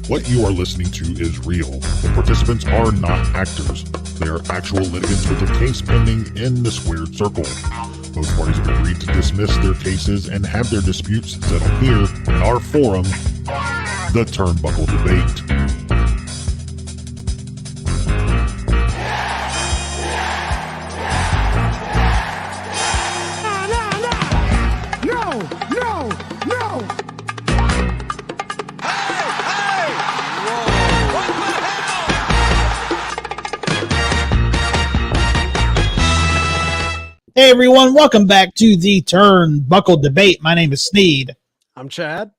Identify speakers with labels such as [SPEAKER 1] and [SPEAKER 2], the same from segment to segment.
[SPEAKER 1] What you are listening to is real. The participants are not actors. They are actual litigants with a case pending in the squared circle. Both parties have agreed to dismiss their cases and have their disputes settled here in our forum, the Turnbuckle Debate.
[SPEAKER 2] Hey everyone, welcome back to the Turnbuckle Debate. My name is Sneed.
[SPEAKER 3] I'm Chad.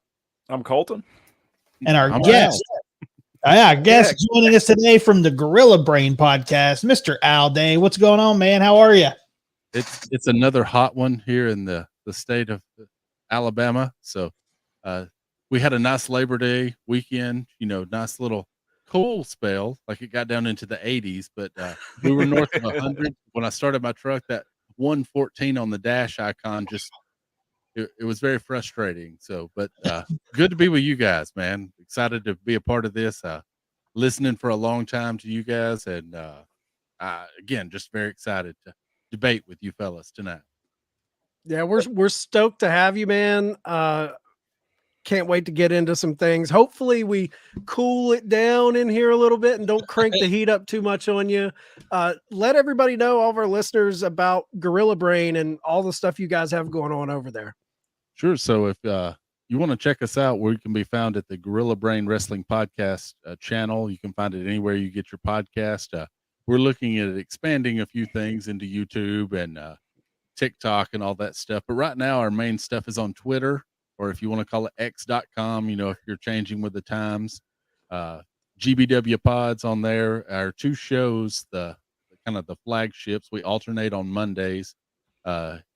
[SPEAKER 4] I'm Colton.
[SPEAKER 2] And our guest joining us today from the Gorilla Brain podcast, Mr. Al Day. What's going on, man? How are you?
[SPEAKER 5] It's another hot one here in the state of Alabama. So we had a nice Labor Day weekend, nice little cool spell, like it got down into the 80s, but we were north of 100. When I started my truck, that 114 on the dash icon it was very frustrating. So, but good to be with you guys, man. Excited to be a part of this. Listening for a long time to you guys, and again, just very excited to debate with you fellas tonight.
[SPEAKER 3] Yeah, we're stoked to have you, man. Can't wait to get into some things. Hopefully we cool it down in here a little bit and don't crank the heat up too much on you. Let everybody know, all of our listeners, about Gorilla Brain and all the stuff you guys have going on over there.
[SPEAKER 5] Sure. So if you want to check us out, we can be found at the Gorilla Brain Wrestling Podcast channel. You can find it anywhere you get your podcast. We're looking at expanding a few things into YouTube and TikTok and all that stuff. But right now our main stuff is on Twitter, or if you want to call it x.com, if you're changing with the times. GBW Pods on there. Our two shows, the kind of the flagships, we alternate on Mondays,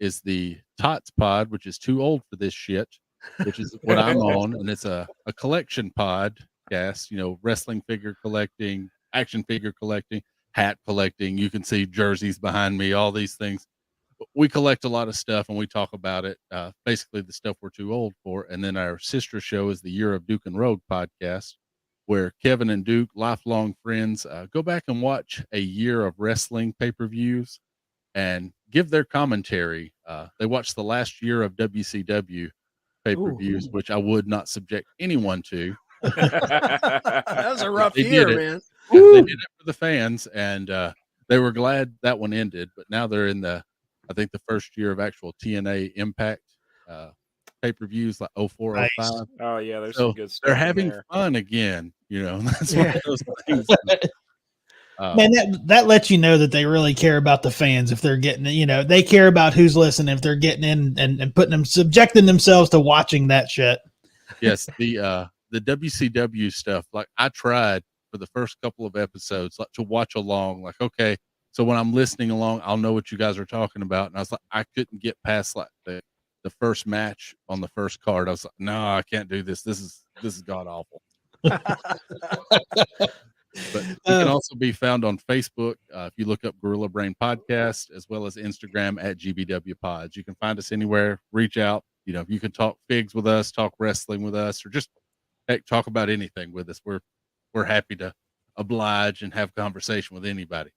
[SPEAKER 5] is the Tots Pod, which is too old for this shit, which is what I'm on. And it's a collection podcast, wrestling figure collecting, action figure collecting, hat collecting. You can see jerseys behind me, all these things. We collect a lot of stuff and we talk about it, basically the stuff we're too old for. And then our sister show is the Year of Duke and Rogue podcast, where Kevin and Duke, lifelong friends, go back and watch a year of wrestling pay-per-views and give their commentary. They watched the last year of WCW pay-per-views, which I would not subject anyone to.
[SPEAKER 3] That was a rough year, man.
[SPEAKER 5] They did it for the fans, and they were glad that one ended. But now they're in I think the first year of actual TNA Impact pay-per-views, like 04,
[SPEAKER 2] Nice.
[SPEAKER 5] 05.
[SPEAKER 4] Oh yeah, there's
[SPEAKER 5] So
[SPEAKER 4] some good stuff.
[SPEAKER 5] they're having
[SPEAKER 4] there.
[SPEAKER 5] fun again. That's one of those things.
[SPEAKER 2] Man, that lets you know that they really care about the fans. If they're getting, they care about who's listening. If they're getting in and subjecting themselves to watching that shit.
[SPEAKER 5] Yes, the WCW stuff. Like I tried for the first couple of episodes, like to watch along. Like, okay, so when I'm listening along, I'll know what you guys are talking about. And I was like, I couldn't get past like the first match on the first card. I was like, no, I can't do this. This is god awful. But we can also be found on Facebook if you look up Gorilla Brain Podcast, as well as Instagram at GBW Pods. You can find us anywhere. Reach out. You can talk figs with us, talk wrestling with us, or just talk about anything with us. We're happy to oblige and have conversation with anybody.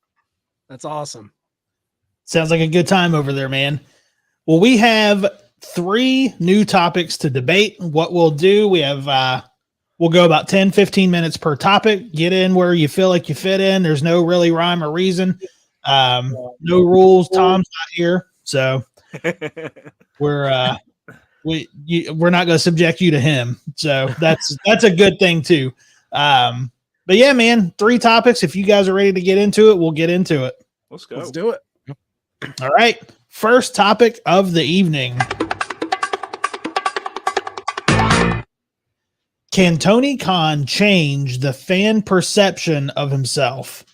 [SPEAKER 3] That's awesome.
[SPEAKER 2] Sounds like a good time over there, man. Well, we have 3 new topics to debate. What we'll do, we have we'll go about 10, 15 minutes per topic. Get in where you feel like you fit in. There's no really rhyme or reason. No rules. Tom's not here, so we're not going to subject you to him. So that's a good thing too. But yeah, man, 3 topics. If you guys are ready to get into it, we'll get into it.
[SPEAKER 4] Let's go.
[SPEAKER 3] Let's do it.
[SPEAKER 2] All right. First topic of the evening. Can Tony Khan change the fan perception of himself?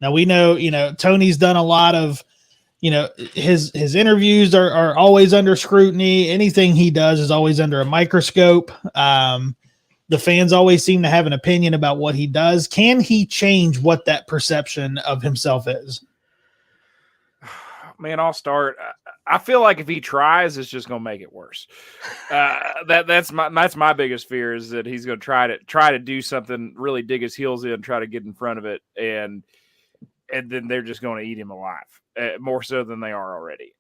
[SPEAKER 2] Now we know, Tony's done a lot of, his interviews are always under scrutiny. Anything he does is always under a microscope. The fans always seem to have an opinion about what he does. Can he change what that perception of himself is?
[SPEAKER 4] Man, I'll start. I feel like if he tries, it's just going to make it worse. That's my biggest fear is that he's going to try to do something, really dig his heels in, try to get in front of it, and then they're just going to eat him alive, more so than they are already.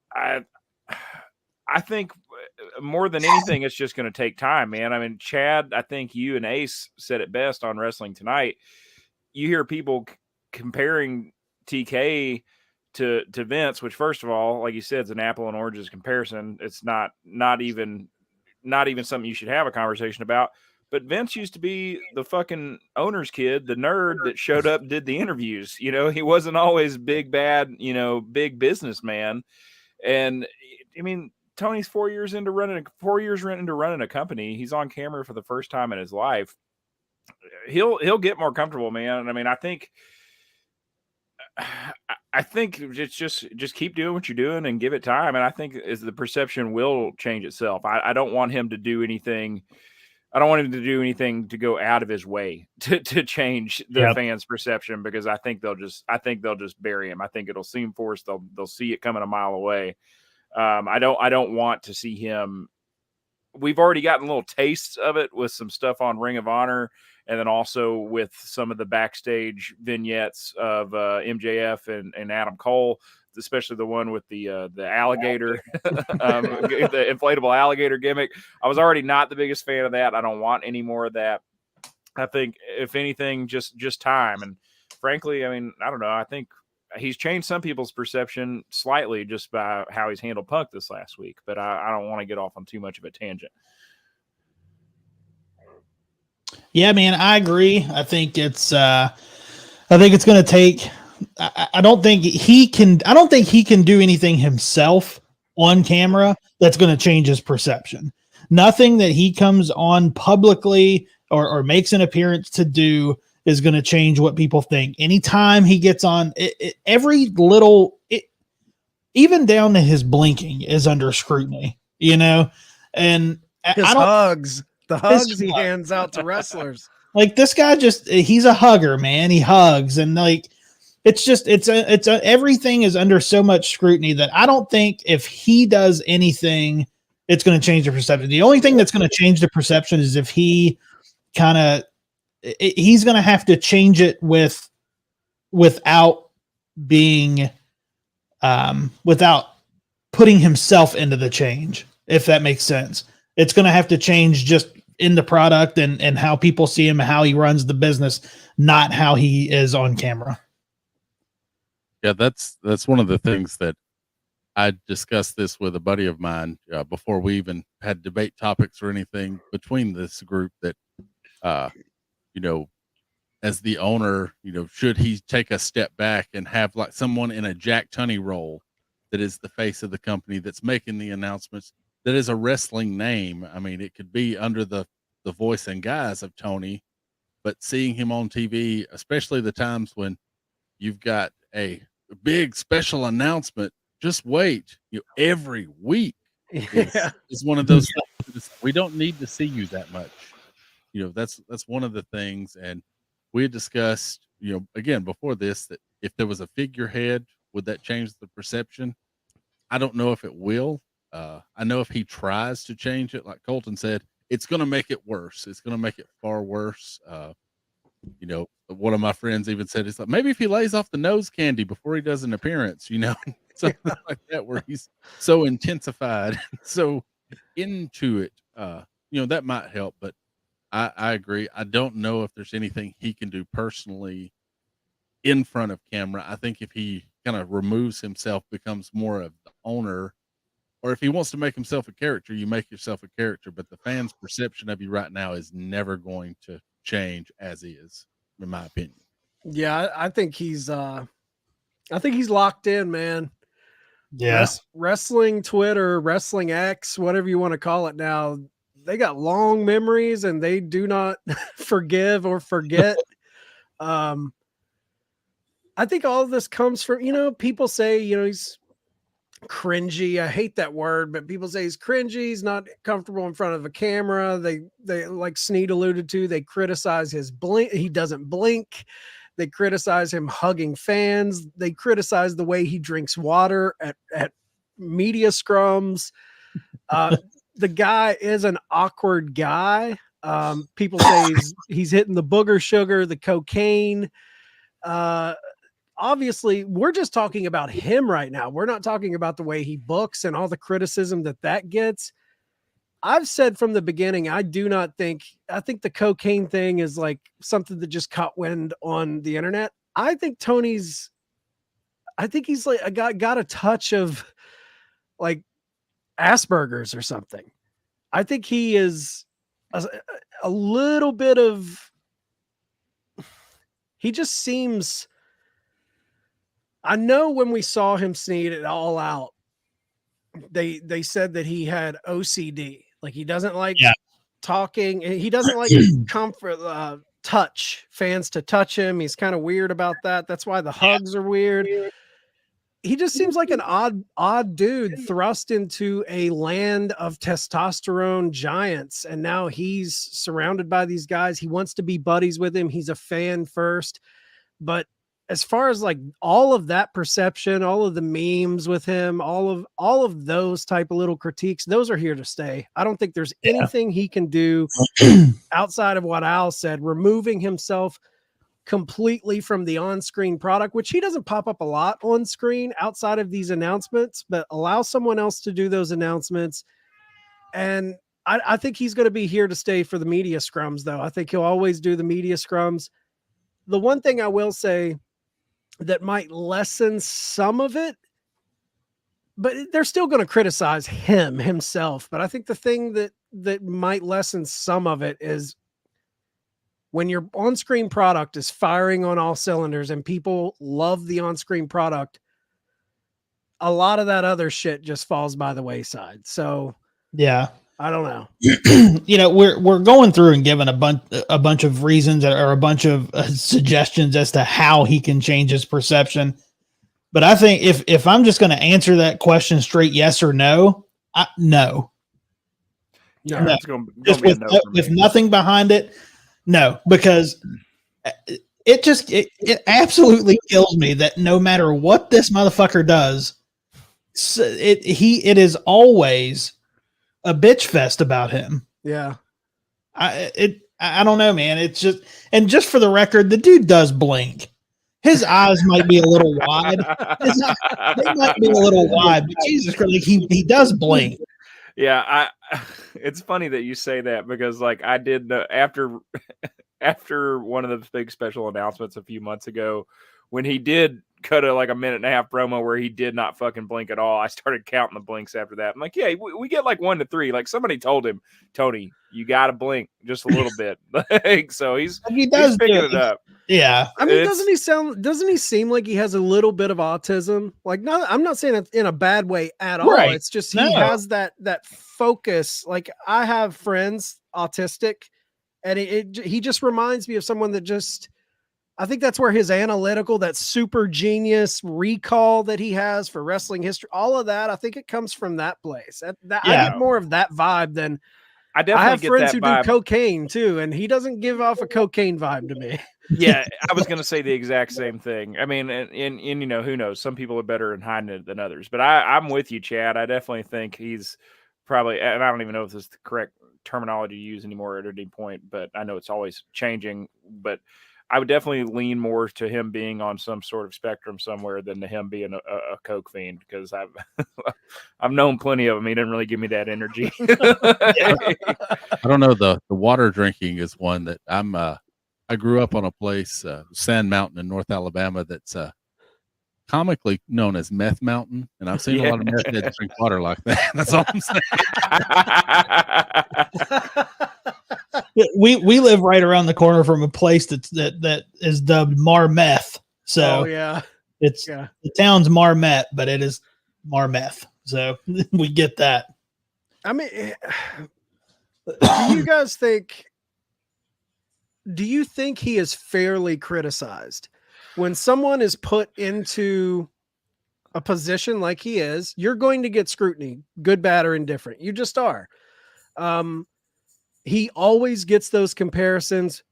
[SPEAKER 4] I think more than anything, it's just going to take time, man. I mean, Chad, I think you and Ace said it best on Wrestling Tonight. You hear people comparing TK to Vince, which, first of all, like you said, is an apple and oranges comparison. It's not even something you should have a conversation about. But Vince used to be the fucking owner's kid, the nerd that showed up and did the interviews. You know, he wasn't always big, bad, big businessman. And I mean, Tony's 4 years into running a company. He's on camera for the first time in his life. He'll get more comfortable, man. I mean, I think it's just keep doing what you're doing and give it time. And I think the perception will change itself. I don't want him to do anything. I don't want him to do anything to go out of his way to change the fans' perception, because I think they'll just bury him. I think it'll seem forced. They'll see it coming a mile away. I don't want to see him. We've already gotten little tastes of it with some stuff on Ring of Honor, and then also with some of the backstage vignettes of MJF and Adam Cole, especially the one with the alligator, the inflatable alligator gimmick. I was already not the biggest fan of that. I don't want any more of that. I think, if anything, just time. And frankly, I mean, I don't know. I think he's changed some people's perception slightly just by how he's handled Punk this last week, but I don't want to get off on too much of a tangent.
[SPEAKER 2] Yeah, man, I agree. I think it's going to take, I don't think he can do anything himself on camera that's going to change his perception. Nothing that he comes on publicly or makes an appearance to do is going to change what people think. Anytime he gets on, every little, even down to his blinking is under scrutiny, and
[SPEAKER 3] the hugs he hands out to wrestlers.
[SPEAKER 2] Like, this guy he's a hugger, man. He hugs, and like, everything is under so much scrutiny that I don't think if he does anything, it's going to change the perception. The only thing that's going to change the perception is if he he's going to have to change it without being, without putting himself into the change, if that makes sense. It's going to have to change just in the product and how people see him, how he runs the business, not how he is on camera.
[SPEAKER 5] Yeah, that's one of the things that I discussed this with a buddy of mine before we even had debate topics or anything between this group, that as the owner, should he take a step back and have like someone in a Jack Tunney role that is the face of the company, that's making the announcements, that is a wrestling name. I mean, it could be under the voice and guise of Tony, but seeing him on TV, especially the times when you've got a big special announcement, just wait, every week is one of those things. We don't need to see you that much. That's one of the things. And we had discussed, again, before this, that if there was a figurehead, would that change the perception? I don't know if it will. I know if he tries to change it, like Colton said, it's going to make it worse. It's going to make it far worse. One of my friends even said, it's like, maybe if he lays off the nose candy before he does an appearance, something like that, where he's so intensified, so into it, that might help. But I agree. I don't know if there's anything he can do personally in front of camera. I think if he kind of removes himself, becomes more of the owner, or if he wants to make himself a character, you make yourself a character. But the fans' perception of you right now is never going to change as is, in my opinion.
[SPEAKER 3] Yeah, I think he's locked in, man.
[SPEAKER 2] Yeah.
[SPEAKER 3] Wrestling Twitter, Wrestling X, whatever you want to call it now, they got long memories and they do not forgive or forget. I think all of this comes from, people say, he's cringy. I hate that word, but people say he's cringy. He's not comfortable in front of a camera. They like Sneed alluded to, they criticize his blink. He doesn't blink. They criticize him hugging fans. They criticize the way he drinks water at media scrums. The guy is an awkward guy. People say he's hitting the booger sugar, the cocaine. Obviously, we're just talking about him right now. We're not talking about the way he books and all the criticism that gets. I've said from the beginning, I think the cocaine thing is like something that just caught wind on the internet. I think he's like got a touch of like Asperger's or something. I think he is a little bit of, he just seems, I know when we saw him sneed it all out, they said that he had OCD. Like he doesn't like talking. He doesn't like comfort, touch fans to touch him. He's kind of weird about that. That's why the hugs are weird. He just seems like an odd dude thrust into a land of testosterone giants. And now he's surrounded by these guys. He wants to be buddies with him. He's a fan first. But as far as like all of that perception, all of the memes with him, all of those type of little critiques, those are here to stay. I don't think there's anything he can do outside of what Al said, removing himself completely from the on-screen product, which he doesn't pop up a lot on screen outside of these announcements, but allow someone else to do those announcements. And I think he's going to be here to stay for the media scrums, though. I think he'll always do the media scrums. The one thing I will say that might lessen some of it, but they're still going to criticize himself. But I think the thing that might lessen some of it is when your on-screen product is firing on all cylinders and people love the on-screen product, a lot of that other shit just falls by the wayside. So
[SPEAKER 2] yeah,
[SPEAKER 3] I don't know.
[SPEAKER 2] We're going through and giving a bunch of reasons or a bunch of suggestions as to how he can change his perception. But I think if I'm just going to answer that question straight, yes or no, no.
[SPEAKER 4] Yeah,
[SPEAKER 2] no.
[SPEAKER 4] It's gonna
[SPEAKER 2] Just
[SPEAKER 4] be a
[SPEAKER 2] with,
[SPEAKER 4] no for me.
[SPEAKER 2] with nothing behind it. No, because it absolutely kills me that no matter what this motherfucker does, it is always a bitch fest about him.
[SPEAKER 3] Yeah.
[SPEAKER 2] I don't know, man. It's just for the record, the dude does blink. His eyes might be a little wide. They might be a little wide, but Jesus Christ, he does blink.
[SPEAKER 4] Yeah, it's funny that you say that because like I did after one of the big special announcements a few months ago when he did cut a minute and a half promo where he did not fucking blink at all. I started counting the blinks after that. I'm like, yeah, we get like 1 to 3. Like somebody told him, Tony, you got to blink just a little bit. Like, so he's picking it up.
[SPEAKER 2] Yeah.
[SPEAKER 3] I mean, doesn't he seem like he has a little bit of autism? Like, I'm not saying it in a bad way at all.
[SPEAKER 2] Right.
[SPEAKER 3] It's just he has that focus. Like I have friends autistic, and he just reminds me of someone that just, I think that's where his analytical, that super genius recall that he has for wrestling history, all of that, I think it comes from that place. I get more of that vibe than
[SPEAKER 4] I definitely
[SPEAKER 3] have
[SPEAKER 4] get
[SPEAKER 3] friends
[SPEAKER 4] that
[SPEAKER 3] who
[SPEAKER 4] vibe.
[SPEAKER 3] do cocaine too, and he doesn't give off a cocaine vibe to me.
[SPEAKER 4] Yeah, I was going to say the exact same thing. I mean, and who knows? Some people are better in hiding it than others. But I'm with you, Chad. I definitely think he's probably, and I don't even know if this is the correct terminology to use anymore at any point, but I know it's always changing. But I would definitely lean more to him being on some sort of spectrum somewhere than to him being a coke fiend, because I've known plenty of him. He didn't really give me that energy.
[SPEAKER 5] I don't know. The water drinking is one that I grew up on a place, Sand Mountain in North Alabama, that's comically known as Meth Mountain, and I've seen a lot of meth heads drink water like that. That's all I'm saying.
[SPEAKER 2] We live right around the corner from a place that is dubbed Marmeth. So it's the town's Marmet, but it is Marmeth. So we get that.
[SPEAKER 3] I mean, do you guys think? Do you think he is fairly criticized when someone is put into a position like he is? You're going to get scrutiny, good, bad, or indifferent. You just are. He always gets those comparisons.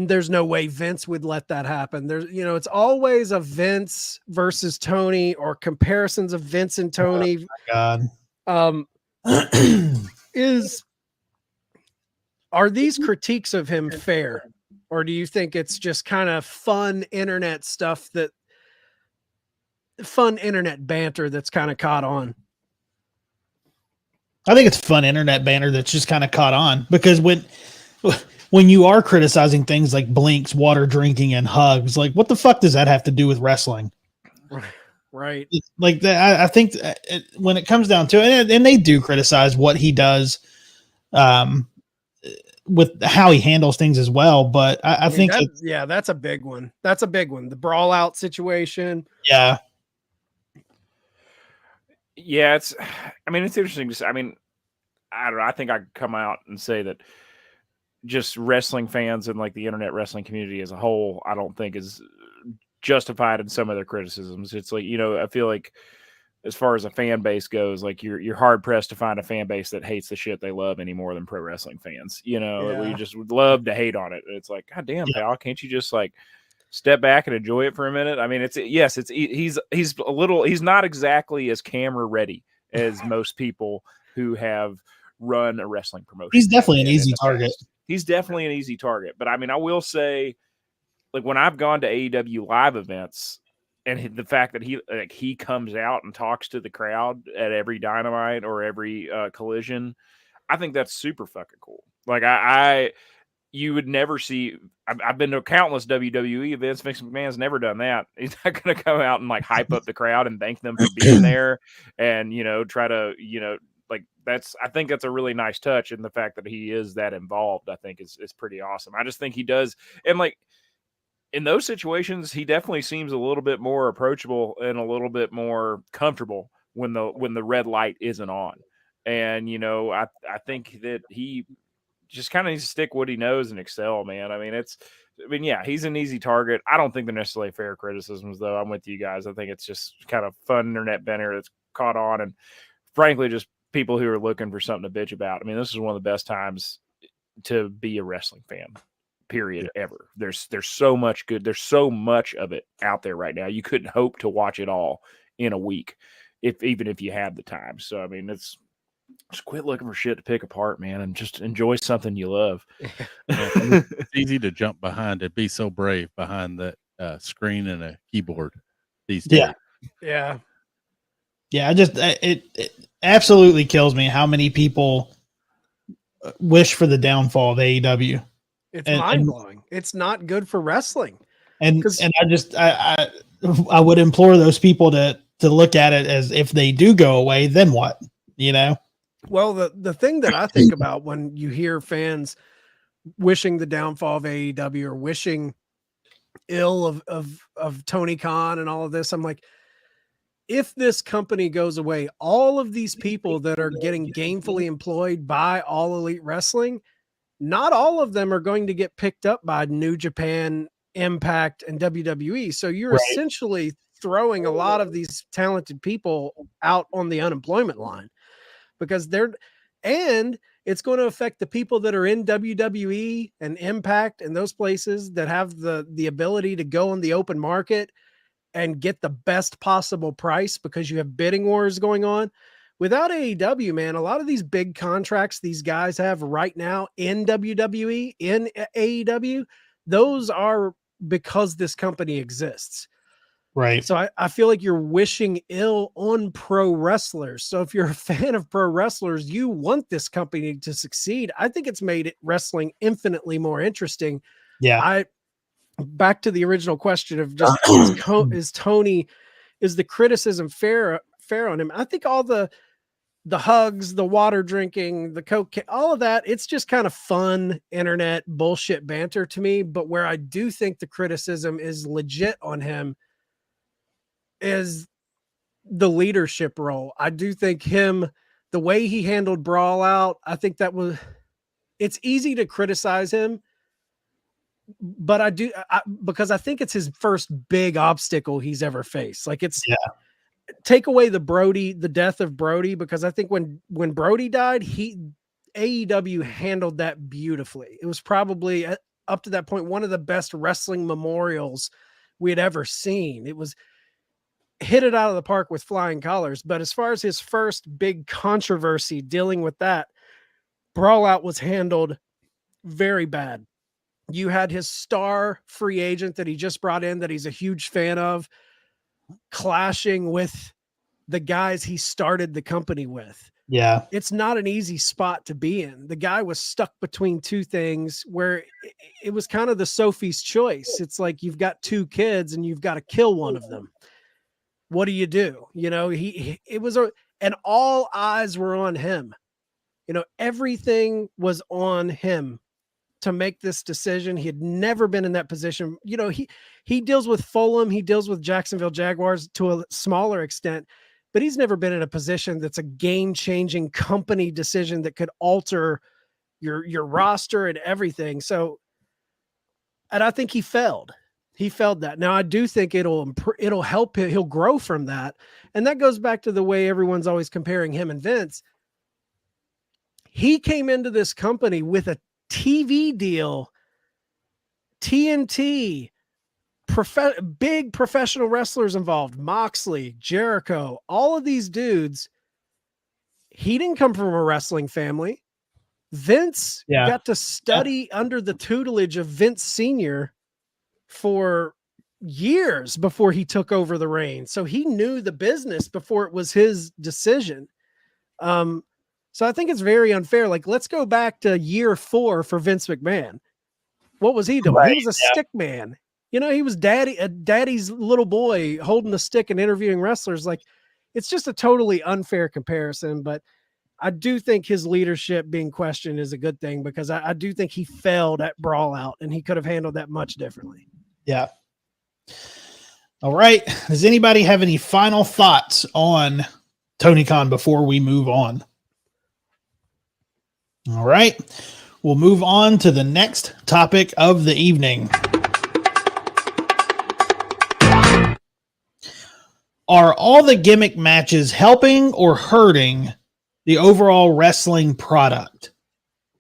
[SPEAKER 3] there's no way Vince would let that happen. There's, it's always a Vince versus Tony or comparisons of Vince and Tony.
[SPEAKER 2] God.
[SPEAKER 3] Are these critiques of him fair? Or do you think it's just kind of fun internet stuff, fun internet banter that's kind of caught on?
[SPEAKER 2] I think it's fun internet banter that's just kind of caught on, because when you are criticizing things like blinks, water drinking, and hugs, like what the fuck does that have to do with wrestling?
[SPEAKER 3] Right.
[SPEAKER 2] Like that, I think when it comes down to it, and they do criticize what he does, with how he handles things as well. But I think
[SPEAKER 3] that's a big one. That's a big one. The brawl out situation.
[SPEAKER 2] Yeah.
[SPEAKER 4] Yeah, it's interesting. I don't know. I think I could come out and say that just wrestling fans and like the internet wrestling community as a whole, I don't think is justified in some of their criticisms. It's like, I feel like as far as a fan base goes, like you're hard pressed to find a fan base that hates the shit they love any more than pro wrestling fans. We just would love to hate on it. It's like, God damn, pal, can't you just like step back and enjoy it for a minute? I mean, he's not exactly as camera ready as most people who have run a wrestling promotion.
[SPEAKER 2] He's definitely an easy target.
[SPEAKER 4] He's definitely an easy target. But I will say, like when I've gone to AEW live events, and the fact that he comes out and talks to the crowd at every Dynamite or every Collision, I think that's super fucking cool. Like you would never see. I've been to countless WWE events. Vince McMahon's never done that. He's not going to come out and like hype up the crowd and thank them for being there, and try to like that's. I think that's a really nice touch, and the fact that he is that involved, I think is pretty awesome. I just think he does, and like in those situations, he definitely seems a little bit more approachable and a little bit more comfortable when the red light isn't on. And I think that he just kind of needs to stick what he knows and excel, man. He's an easy target. I don't think they're necessarily fair criticisms, though. I'm with you guys. I think it's just kind of fun internet banter that's caught on, and frankly, just people who are looking for something to bitch about. This is one of the best times to be a wrestling fan, period, ever. There's so much good. There's so much of it out there right now. You couldn't hope to watch it all in a week, even if you had the time. So, it's just quit looking for shit to pick apart, man, and just enjoy something you love.
[SPEAKER 5] It's easy to jump behind and be so brave behind that screen and a keyboard these days.
[SPEAKER 3] Yeah.
[SPEAKER 2] It absolutely kills me how many people wish for the downfall of AEW.
[SPEAKER 3] It's mind-blowing. It's not good for wrestling.
[SPEAKER 2] And I would implore those people to look at it as, if they do go away, then what?
[SPEAKER 3] Well, the thing that I think about when you hear fans wishing the downfall of AEW or wishing ill of Tony Khan and all of this, I'm like, if this company goes away, all of these people that are getting gainfully employed by All Elite Wrestling, not all of them are going to get picked up by New Japan, Impact, and WWE. So you're essentially throwing a lot of these talented people out on the unemployment line, because it's going to affect the people that are in WWE and Impact and those places that have the ability to go on the open market and get the best possible price, because you have bidding wars going on. Without AEW, man, a lot of these big contracts these guys have right now in WWE, in AEW, those are because this company exists.
[SPEAKER 2] Right.
[SPEAKER 3] So I feel like you're wishing ill on pro wrestlers. So if you're a fan of pro wrestlers, you want this company to succeed. I think it's made wrestling infinitely more interesting.
[SPEAKER 2] Yeah.
[SPEAKER 3] Back to the original question of just is the criticism fair on him? I think all the hugs, the water drinking, the coke, all of that, it's just kind of fun internet bullshit banter to me. But where I do think the criticism is legit on him is the leadership role. I do think the way he handled Brawl Out, I think it's easy to criticize him, but because I think it's his first big obstacle he's ever faced. Like take away the death of Brody, because I think when Brody died, AEW handled that beautifully. It was probably up to that point, one of the best wrestling memorials we had ever seen. It was hit it out of the park with flying colors. But as far as his first big controversy dealing with that, Brawl Out was handled very bad. You had his star free agent that he just brought in that he's a huge fan of clashing with the guys he started the company with.
[SPEAKER 2] Yeah.
[SPEAKER 3] It's not an easy spot to be in. The guy was stuck between two things where it was kind of the Sophie's choice. It's like you've got two kids and you've got to kill one of them. What do you do? You know, and all eyes were on him. You know, everything was on him to make this decision. He had never been in that position. You know, he deals with Fulham, he deals with Jacksonville Jaguars to a smaller extent, but he's never been in a position that's a game-changing company decision that could alter your roster and everything. So, and I think he failed. He failed that. Now I do think it'll help him. He'll grow from that. And that goes back to the way everyone's always comparing him and Vince. He came into this company with a TV deal, TNT, big professional wrestlers involved, Moxley, Jericho, all of these dudes. He didn't come from a wrestling family. Vince got to study under the tutelage of Vince Sr. for years before he took over the reins. So he knew the business before it was his decision. So I think it's very unfair. Like, let's go back to year 4 for Vince McMahon. What was he doing?
[SPEAKER 2] Right,
[SPEAKER 3] He was a stick man. You know, he was daddy's little boy holding the stick and interviewing wrestlers. Like, it's just a totally unfair comparison. But I do think his leadership being questioned is a good thing, because I do think he failed at Brawl Out and he could have handled that much differently.
[SPEAKER 2] Yeah. All right. Does anybody have any final thoughts on Tony Khan before we move on? All right. We'll move on to the next topic of the evening. Are all the gimmick matches helping or hurting the overall wrestling product?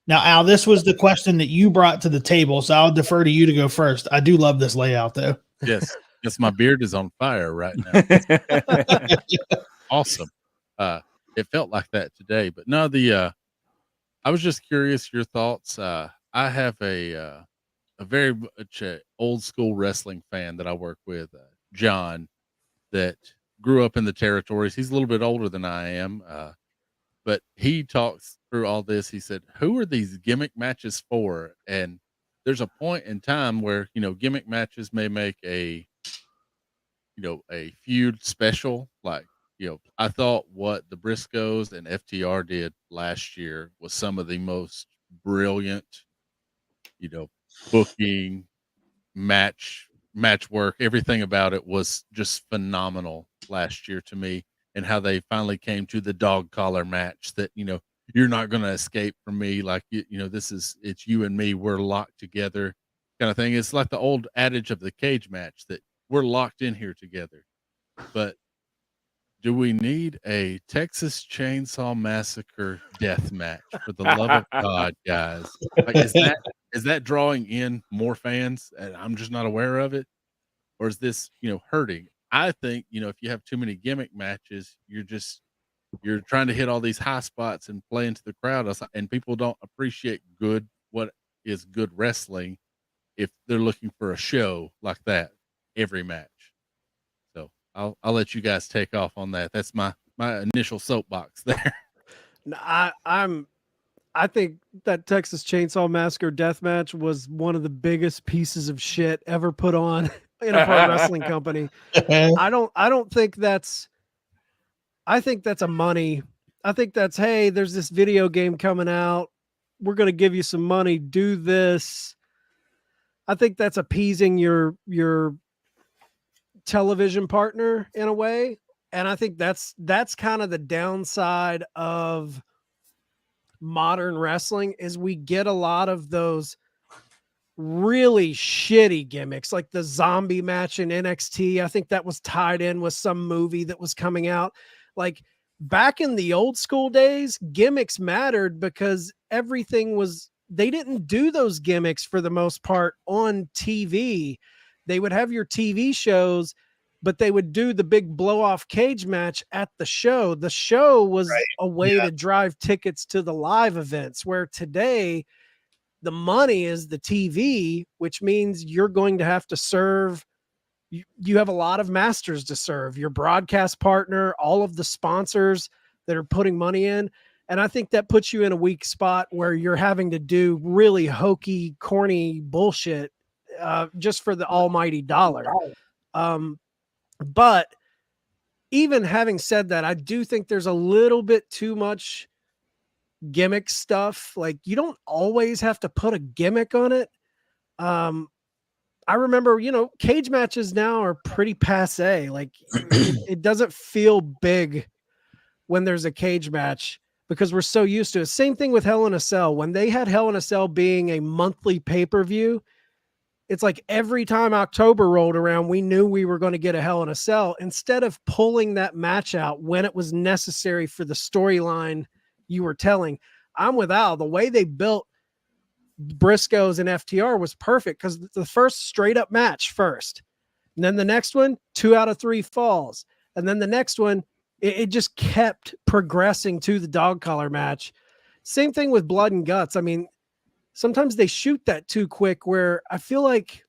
[SPEAKER 2] Now, Al, this was the question that you brought to the table, so I'll defer to you to go first. I do love this layout, though.
[SPEAKER 5] Yes. Yes, my beard is on fire right now. Awesome. It felt like that today, but no, I was just curious your thoughts. I have a very much old school wrestling fan that I work with, John, that grew up in the territories. He's a little bit older than I am, but he talks through all this. He said, "Who are these gimmick matches for?" And there's a point in time where, you know, gimmick matches may make a feud special. Like, you know, I thought what the Briscoes and FTR did last year was some of the most brilliant, you know, booking, match work. Everything about it was just phenomenal last year to me, and how they finally came to the dog collar match that, you know, you're not going to escape from me. Like, you know, it's you and me. We're locked together kind of thing. It's like the old adage of the cage match that we're locked in here together. But do we need a Texas Chainsaw Massacre death match, for the love of God, guys? Like, is that drawing in more fans and I'm just not aware of it? Or is this, you know, hurting? I think, you know, if you have too many gimmick matches, you're trying to hit all these high spots and play into the crowd, and people don't appreciate what is good wrestling if they're looking for a show like that every match. So I'll let you guys take off on that. That's my initial soapbox there.
[SPEAKER 3] I think that Texas Chainsaw Massacre death match was one of the biggest pieces of shit ever put on in a pro wrestling company. I think that's a money. I think that's, hey, there's this video game coming out. We're going to give you some money. Do this. I think that's appeasing your television partner in a way. And I think that's kind of the downside of modern wrestling, is we get a lot of those really shitty gimmicks, like the zombie match in NXT. I think that was tied in with some movie that was coming out. Like, back in the old school days, gimmicks mattered because everything was they didn't do those gimmicks for the most part on TV. They would have your TV shows, but they would do the big blow off cage match at the show. The show was a way to drive tickets to the live events, where today the money is the TV, which means you're going to have to serve. You have a lot of masters to serve, your broadcast partner, all of the sponsors that are putting money in. And I think that puts you in a weak spot where you're having to do really hokey, corny bullshit just for the almighty dollar. But even having said that, I do think there's a little bit too much gimmick stuff. Like, you don't always have to put a gimmick on it. I remember, cage matches now are pretty passe. Like, it doesn't feel big when there's a cage match because we're so used to it. Same thing with Hell in a Cell. When they had Hell in a Cell being a monthly pay-per-view, it's like every time October rolled around, we knew we were going to get a Hell in a Cell. Instead of pulling that match out when it was necessary for the storyline you were telling, I'm with Al. The way they built Briscoes and FTR was perfect because the first straight up match first, and then the next one, 2 out of 3 falls. And then the next one, it just kept progressing to the dog collar match. Same thing with Blood and Guts. I mean, sometimes they shoot that too quick where I feel like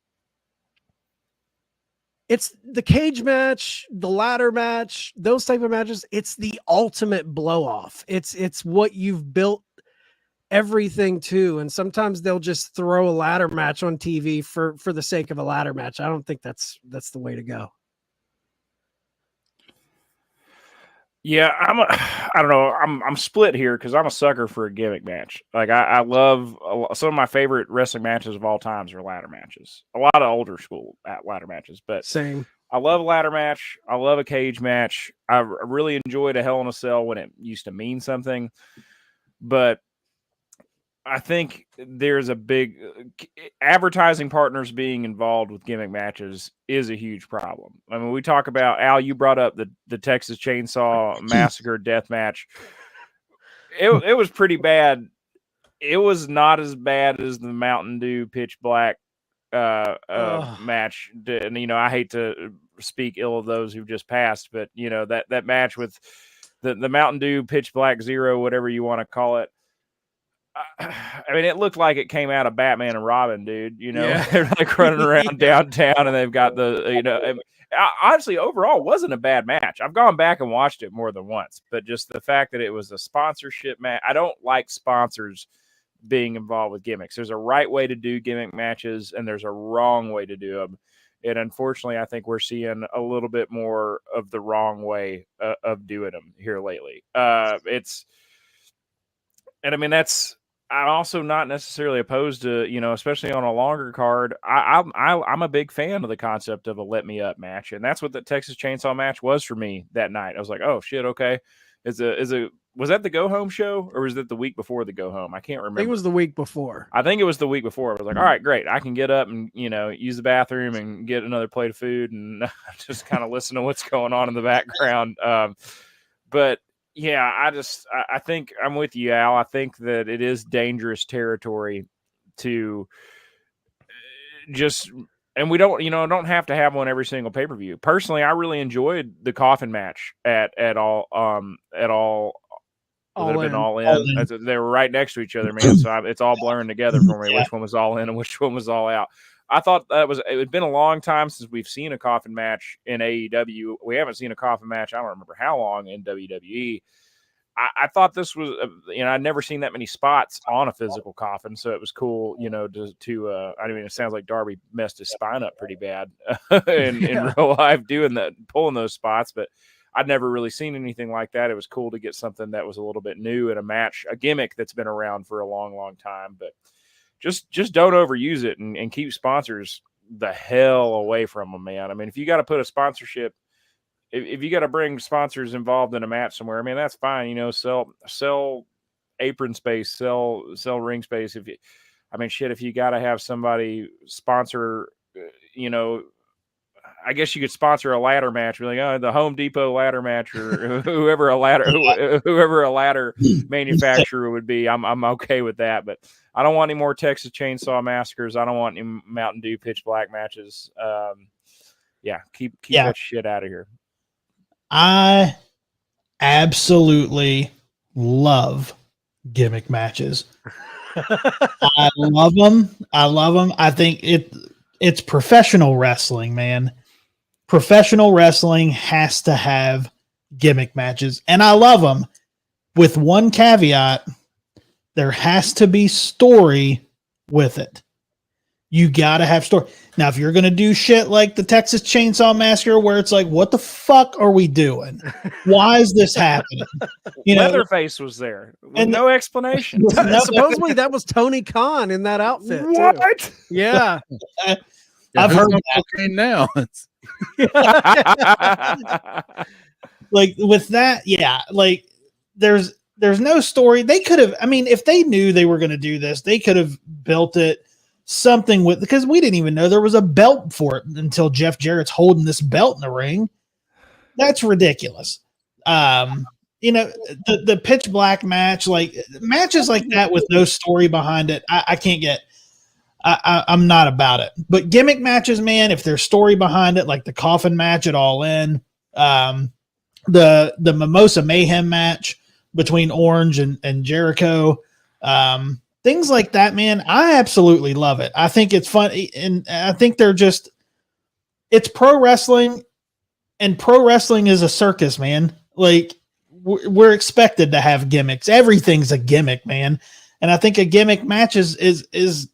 [SPEAKER 3] it's the cage match, the ladder match, those type of matches. It's the ultimate blow off. It's what you've built everything to. And sometimes they'll just throw a ladder match on TV for the sake of a ladder match. I don't think that's the way to go.
[SPEAKER 4] Yeah, I don't know. I'm split here because I'm a sucker for a gimmick match. Like I love some of my favorite wrestling matches of all times are ladder matches. A lot of older school ladder matches, but
[SPEAKER 3] same.
[SPEAKER 4] I love a ladder match. I love a cage match. I really enjoyed a Hell in a Cell when it used to mean something, but I think there's a big advertising partners being involved with gimmick matches is a huge problem. I mean, we talk about, Al, you brought up the Texas Chainsaw Massacre death match. It was pretty bad. It was not as bad as the Mountain Dew Pitch Black match. And, I hate to speak ill of those who've just passed, but, that match with the Mountain Dew Pitch Black Zero, whatever you want to call it. I mean, it looked like it came out of Batman and Robin, dude. They're like running around downtown, and they've got honestly, overall, wasn't a bad match. I've gone back and watched it more than once, but just the fact that it was a sponsorship match, I don't like sponsors being involved with gimmicks. There's a right way to do gimmick matches, and there's a wrong way to do them. And unfortunately, I think we're seeing a little bit more of the wrong way of doing them here lately. I'm also not necessarily opposed to, especially on a longer card. I'm a big fan of the concept of a let me up match, and that's what the Texas Chainsaw match was for me that night. I was like, oh shit, okay. Was that the go home show, or was it the week before the go home? I can't remember.
[SPEAKER 3] I think it was the week before.
[SPEAKER 4] I think it was the week before. I was like, all right, great. I can get up and, use the bathroom and get another plate of food and just kind of listen to what's going on in the background. But yeah, I think I'm with you, Al. I think that it is dangerous territory to and we don't have to have one every single pay-per-view. Personally, I really enjoyed the coffin match at all would have been all in. They were right next to each other, man. So it's all blurring together for me, which one was all in and which one was all out. I thought it had been a long time since we've seen a coffin match in AEW. We haven't seen a coffin match, I don't remember how long, in WWE. I thought this was, I'd never seen that many spots on a physical coffin, so it was cool, it sounds like Darby messed his spine up pretty bad in real life pulling those spots, but I'd never really seen anything like that. It was cool to get something that was a little bit new in a match, a gimmick that's been around for a long, long time, but just don't overuse it and keep sponsors the hell away from them, man. I mean, if you got to put a sponsorship, if you got to bring sponsors involved in a match somewhere, I mean, that's fine. Sell apron space, sell ring space. If you got to have somebody sponsor, I guess you could sponsor a ladder match. Be like, oh, the Home Depot ladder match, or whoever a ladder manufacturer would be. I'm okay with that, but I don't want any more Texas Chainsaw Massacres. I don't want any Mountain Dew Pitch Black matches. Yeah, keep that shit out of here.
[SPEAKER 2] I absolutely love gimmick matches. I love them. I think it's professional wrestling, man. Professional wrestling has to have gimmick matches, and I love them. With one caveat, there has to be story with it. You got to have story. Now, if you're going to do shit like the Texas Chainsaw Massacre, where it's like, what the fuck are we doing? Why is this happening? You know,
[SPEAKER 4] Leatherface was there with no explanation.
[SPEAKER 3] Supposedly that was Tony Khan in that outfit.
[SPEAKER 4] What?
[SPEAKER 3] Too. Yeah.
[SPEAKER 2] I've heard that.
[SPEAKER 5] Okay, now.
[SPEAKER 2] Like with that, yeah, like there's no story. They could have, I mean, if they knew they were going to do this, they could have built it something with, because we didn't even know there was a belt for it until Jeff Jarrett's holding this belt in the ring. That's ridiculous. You know, the pitch black match, like matches like that with no story behind it, I can't get. I'm not about it. But gimmick matches, man, if there's story behind it, like the coffin match at All In, the Mimosa Mayhem match between Orange and Jericho, things like that, man, I absolutely love it. I think it's fun, and I think it's pro wrestling, and pro wrestling is a circus, man. Like we're expected to have gimmicks. Everything's a gimmick, man, and I think a gimmick match is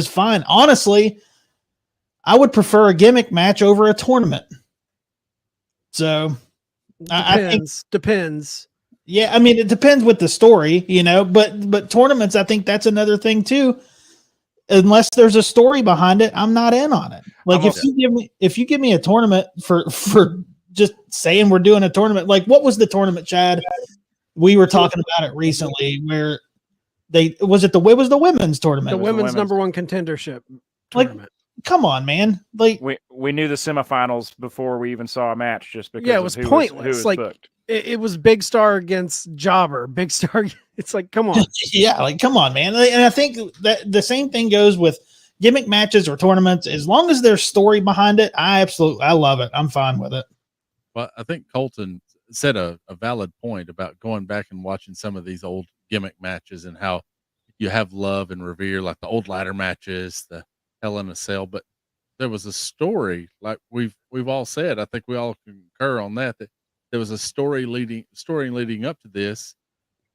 [SPEAKER 2] fine. Honestly, I would prefer a gimmick match over a tournament. So
[SPEAKER 3] Depends.
[SPEAKER 2] Yeah, I mean, it depends with the story, you know, but tournaments, I think that's another thing too. Unless there's a story behind it, I'm not in on it. Like if you give me a tournament for just saying we're doing a tournament, like what was the tournament, Chad? We were talking about it recently where it was the women's tournament.
[SPEAKER 3] The women's number one contendership tournament.
[SPEAKER 2] Like, come on, man. Like
[SPEAKER 4] we knew the semifinals before we even saw a match, just because
[SPEAKER 3] it was pointless.
[SPEAKER 4] Who was
[SPEAKER 3] like
[SPEAKER 4] booked.
[SPEAKER 3] It was Big Star against Jobber. Big Star. It's like, come on.
[SPEAKER 2] Yeah, like come on, man. And I think that the same thing goes with gimmick matches or tournaments. As long as there's story behind it, I love it. I'm fine with it.
[SPEAKER 5] Well, I think Colton said a valid point about going back and watching some of these old gimmick matches and how you have love and revere, like the old ladder matches, the Hell in a Cell. But there was a story, like we've all said. I think we all concur on that there was a story leading up to this,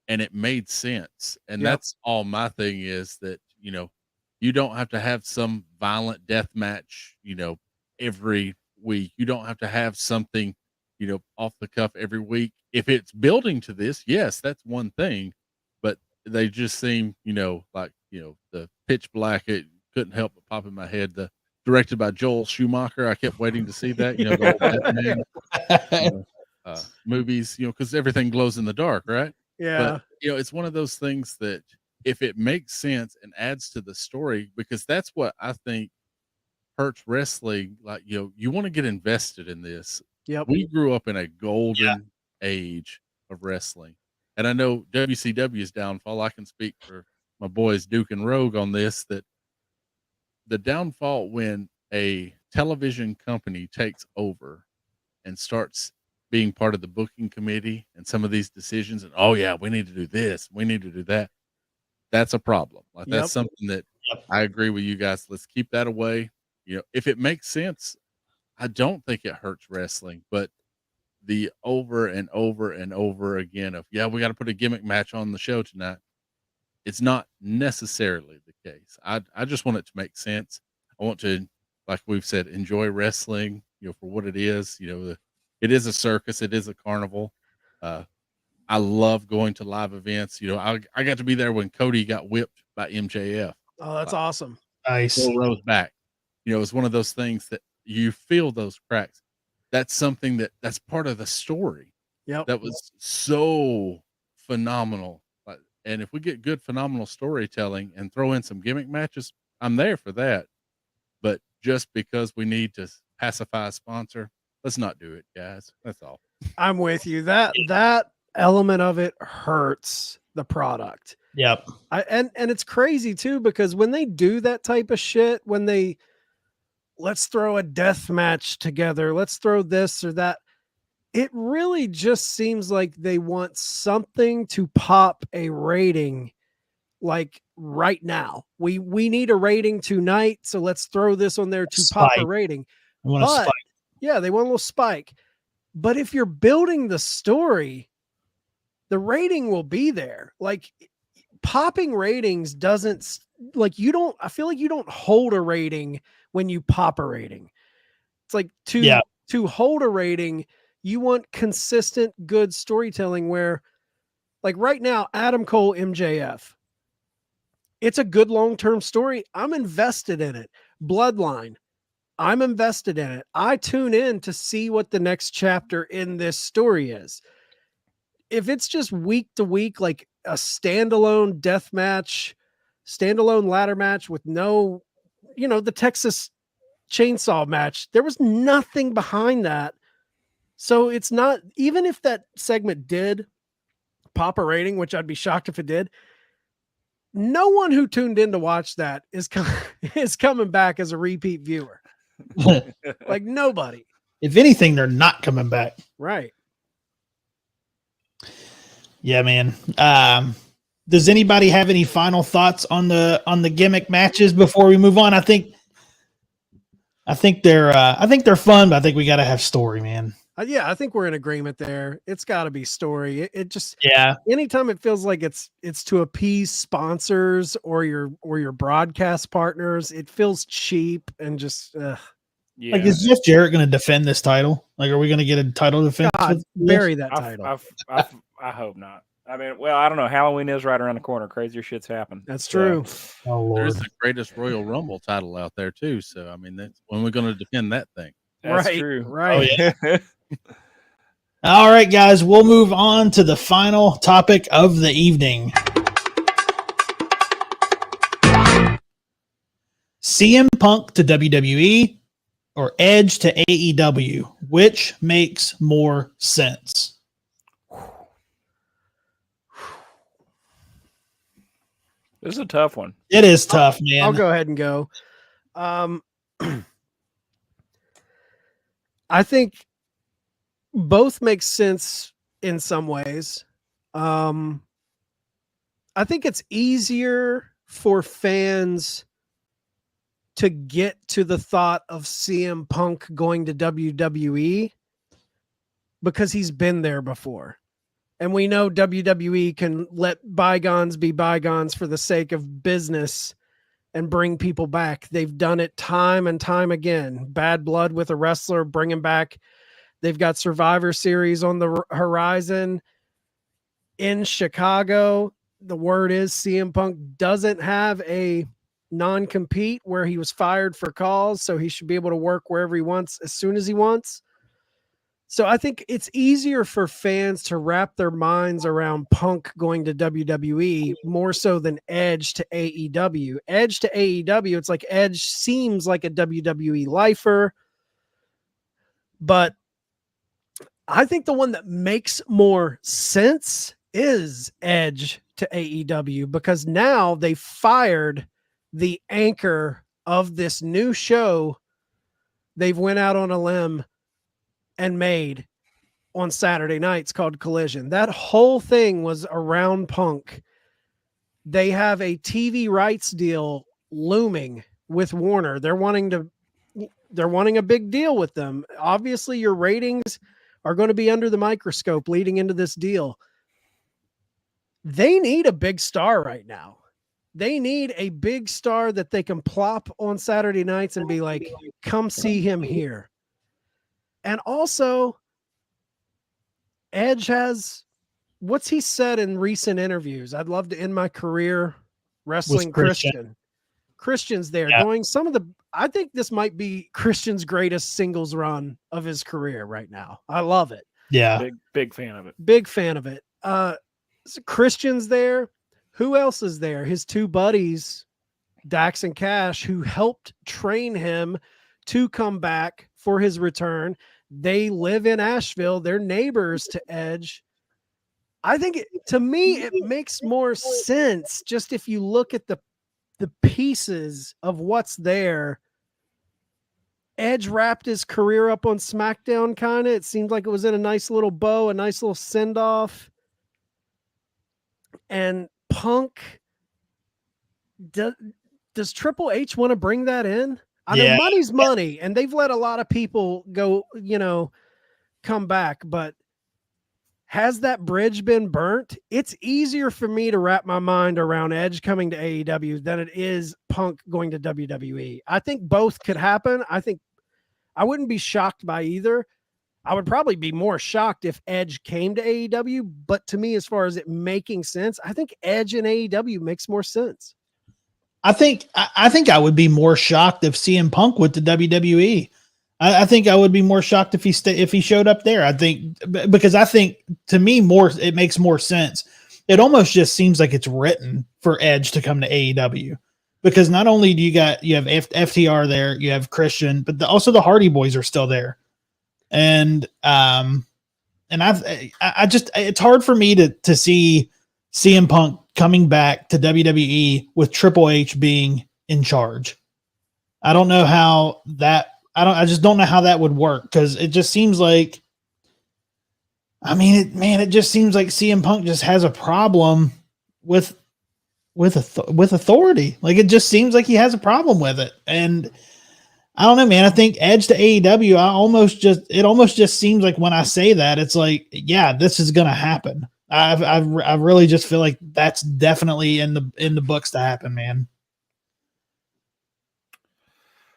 [SPEAKER 5] and it made sense. And that's all my thing is that, you know, you don't have to have some violent death match, you know, every week. You don't have to have something, you know, off the cuff every week. If it's building to this, yes, that's one thing. But they just seem, you know, like, you know, the Pitch Black, it couldn't help but pop in my head. The directed by Joel Schumacher. I kept waiting to see that, you know, the old Batman, movies, you know, because everything glows in the dark, right?
[SPEAKER 3] Yeah.
[SPEAKER 5] But, you know, it's one of those things that if it makes sense and adds to the story, because that's what I think hurts wrestling. Like, you know, you want to get invested in this.
[SPEAKER 3] Yep.
[SPEAKER 5] We grew up in a golden age of wrestling. And I know WCW's downfall, I can speak for my boys Duke and Rogue on this, that the downfall when a television company takes over and starts being part of the booking committee and some of these decisions, and oh yeah, we need to do this, we need to do that. That's a problem. Like that's something that I agree with you guys. Let's keep that away. You know, if it makes sense, I don't think it hurts wrestling, but the over and over and over again of, we got to put a gimmick match on the show tonight. It's not necessarily the case. I just want it to make sense. I want to, like we've said, enjoy wrestling, you know, for what it is. You know, it is a circus. It is a carnival. I love going to live events. You know, I got to be there when Cody got whipped by MJF.
[SPEAKER 3] Oh, that's awesome.
[SPEAKER 2] Nice.
[SPEAKER 5] 4 rows back. You know, it's one of those things that you feel those cracks. That's something that's part of the story.
[SPEAKER 3] Yep.
[SPEAKER 5] That was so phenomenal. And if we get good, phenomenal storytelling and throw in some gimmick matches, I'm there for that. But just because we need to pacify a sponsor. Let's not do it, guys. That's all.
[SPEAKER 3] I'm with you. That element of it hurts the product.
[SPEAKER 2] Yep.
[SPEAKER 3] And it's crazy too, because when they do that type of shit, when they let's throw a death match together, let's throw this or that, it really just seems like they want something to pop a rating like right now. We need a rating tonight, so let's throw this on there to pop a rating.
[SPEAKER 2] I want a spike.
[SPEAKER 3] Yeah, they want a little spike. But if you're building the story, the rating will be there. Like popping ratings doesn't like you don't. I feel like you don't hold a rating when you pop a rating. It's like to hold a rating, you want consistent, good storytelling where, like right now, Adam Cole, MJF, it's a good long-term story. I'm invested in it. Bloodline, I'm invested in it. I tune in to see what the next chapter in this story is. If it's just week to week, like a standalone death match, standalone ladder match with no, the Texas chainsaw match, there was nothing behind that. So it's not, even if that segment did pop a rating, which I'd be shocked if it did, no one who tuned in to watch that is coming back as a repeat viewer. Like nobody.
[SPEAKER 2] If anything, they're not coming back.
[SPEAKER 3] Right.
[SPEAKER 2] Yeah, man. Does anybody have any final thoughts on the gimmick matches before we move on? I think they're fun, but I think we got to have story, man.
[SPEAKER 3] Yeah, I think we're in agreement there. It's got to be story. It just anytime it feels like it's to appease sponsors or your broadcast partners, it feels cheap and just
[SPEAKER 2] Like, is Jeff Jarrett going to defend this title? Like, are we going to get a title defense?
[SPEAKER 3] God, bury that title.
[SPEAKER 4] I hope not. I mean, well, I don't know. Halloween is right around the corner. Crazier shit's happen.
[SPEAKER 3] That's true.
[SPEAKER 2] Oh, Lord.
[SPEAKER 5] There's the greatest Royal Rumble title out there too. So I mean, that's when we're going to defend that thing.
[SPEAKER 4] That's
[SPEAKER 3] right,
[SPEAKER 4] true.
[SPEAKER 3] Right.
[SPEAKER 4] Oh, yeah.
[SPEAKER 2] All right, guys, we'll move on to the final topic of the evening. CM Punk to WWE or Edge to AEW, which makes more sense?
[SPEAKER 4] This is a tough one.
[SPEAKER 2] It is tough, man.
[SPEAKER 3] I'll go ahead and go. I think both make sense in some ways. I think it's easier for fans to get to the thought of CM Punk going to WWE because he's been there before. And we know WWE can let bygones be bygones for the sake of business and bring people back. They've done it time and time again. Bad blood with a wrestler, bring him back. They've got Survivor Series on the horizon. In Chicago, the word is CM Punk doesn't have a non-compete where he was fired for cause, so he should be able to work wherever he wants as soon as he wants. So I think it's easier for fans to wrap their minds around Punk going to WWE more so than Edge to AEW. Edge to AEW, it's like Edge seems like a WWE lifer, but I think the one that makes more sense is Edge to AEW because now they fired the anchor of this new show they've went out on a limb and made on Saturday nights called Collision. That whole thing was around Punk. They have a TV rights deal looming with Warner. They're wanting a big deal with them. Obviously, your ratings are going to be under the microscope leading into this deal. They need a big star right now. They need a big star that they can plop on Saturday nights and be like, come see him here. And also, Edge has, what's he said in recent interviews? I'd love to end my career wrestling Christian. Christian's there doing some of the, I think this might be Christian's greatest singles run of his career right now. I love it.
[SPEAKER 2] Yeah.
[SPEAKER 4] Big fan of it.
[SPEAKER 3] Big fan of it. So Christian's there. Who else is there? His two buddies, Dax and Cash, who helped train him to come back for his return. They live in Asheville. They're neighbors to Edge. I think to me, it makes more sense just if you look at the pieces of what's there. Edge wrapped his career up on SmackDown, kind of. It seemed like it was in a nice little bow, a nice little send-off. And Punk, does Triple H want to bring that in? I know money's money, and they've let a lot of people go, come back, but has that bridge been burnt? It's easier for me to wrap my mind around Edge coming to AEW than it is Punk going to WWE. I think both could happen. I think I wouldn't be shocked by either. I would probably be more shocked if Edge came to AEW, but to me, as far as it making sense, I think Edge and AEW makes more sense.
[SPEAKER 2] I think I would be more shocked if CM Punk went to WWE. I think I would be more shocked if he showed up there. I think because I think to me it makes more sense. It almost just seems like it's written for Edge to come to AEW because not only do you have FTR there, you have Christian, but also the Hardy Boys are still there, and I just it's hard for me to see CM Punk coming back to WWE with Triple H being in charge. I don't know how that. I just don't know how that would work because it just seems like, it just seems like CM Punk just has a problem with authority. Like it just seems like he has a problem with it. And I don't know, man. I think Edge to AEW, it almost just seems like when I say that, it's like, yeah, this is going to happen. I really just feel like that's definitely in the books to happen, man.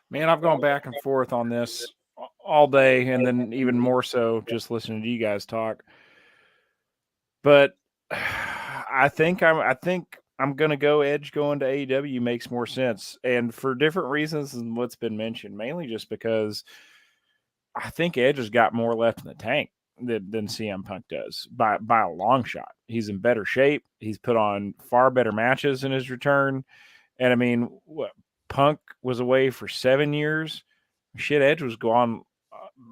[SPEAKER 4] Man, I've gone back and forth on this all day, and then even more so just listening to you guys talk. But I think I'm gonna go Edge going to AEW makes more sense, and for different reasons than what's been mentioned. Mainly just because I think Edge has got more left in the tank than CM Punk does by a long shot. He's in better shape. He's put on far better matches in his return, and I mean, Punk was away for 7 years. Shit, Edge was gone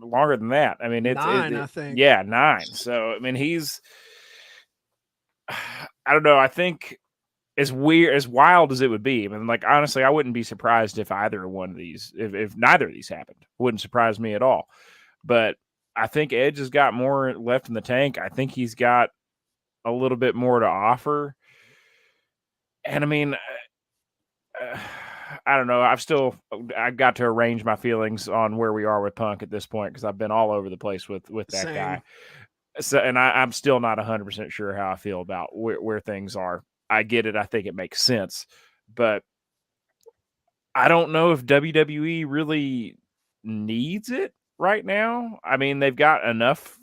[SPEAKER 4] longer than that. I mean, it's
[SPEAKER 3] 9, I think.
[SPEAKER 4] Yeah, 9. So, I mean, I don't know. I think as wild as it would be, I mean, like, honestly, I wouldn't be surprised if either one of these, if neither of these happened. It wouldn't surprise me at all. But I think Edge has got more left in the tank. I think he's got a little bit more to offer. And I mean, I don't know. I've got to arrange my feelings on where we are with Punk at this point because I've been all over the place with that guy. So, and I'm still not 100% sure how I feel about where things are. I get it. I think it makes sense, but I don't know if WWE really needs it right now. I mean, they've got enough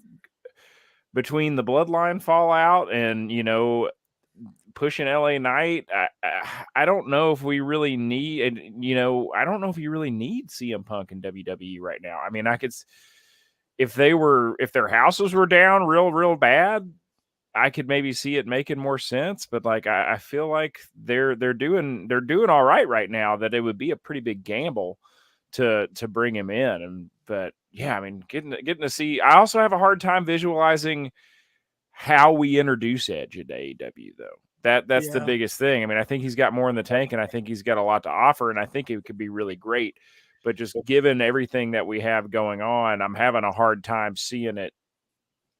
[SPEAKER 4] between the bloodline fallout and, pushing LA Knight. I don't know if we really need, I don't know if you really need CM Punk in WWE right now. I mean, if their houses were down real bad, I could maybe see it making more sense. But like, I feel like they're doing all right now. That it would be a pretty big gamble to bring him in. But yeah, I mean, getting to see. I also have a hard time visualizing how we introduce Edge at AEW though. That's the biggest thing. I mean, I think he's got more in the tank, and I think he's got a lot to offer, and I think it could be really great. But just given everything that we have going on, I'm having a hard time seeing it.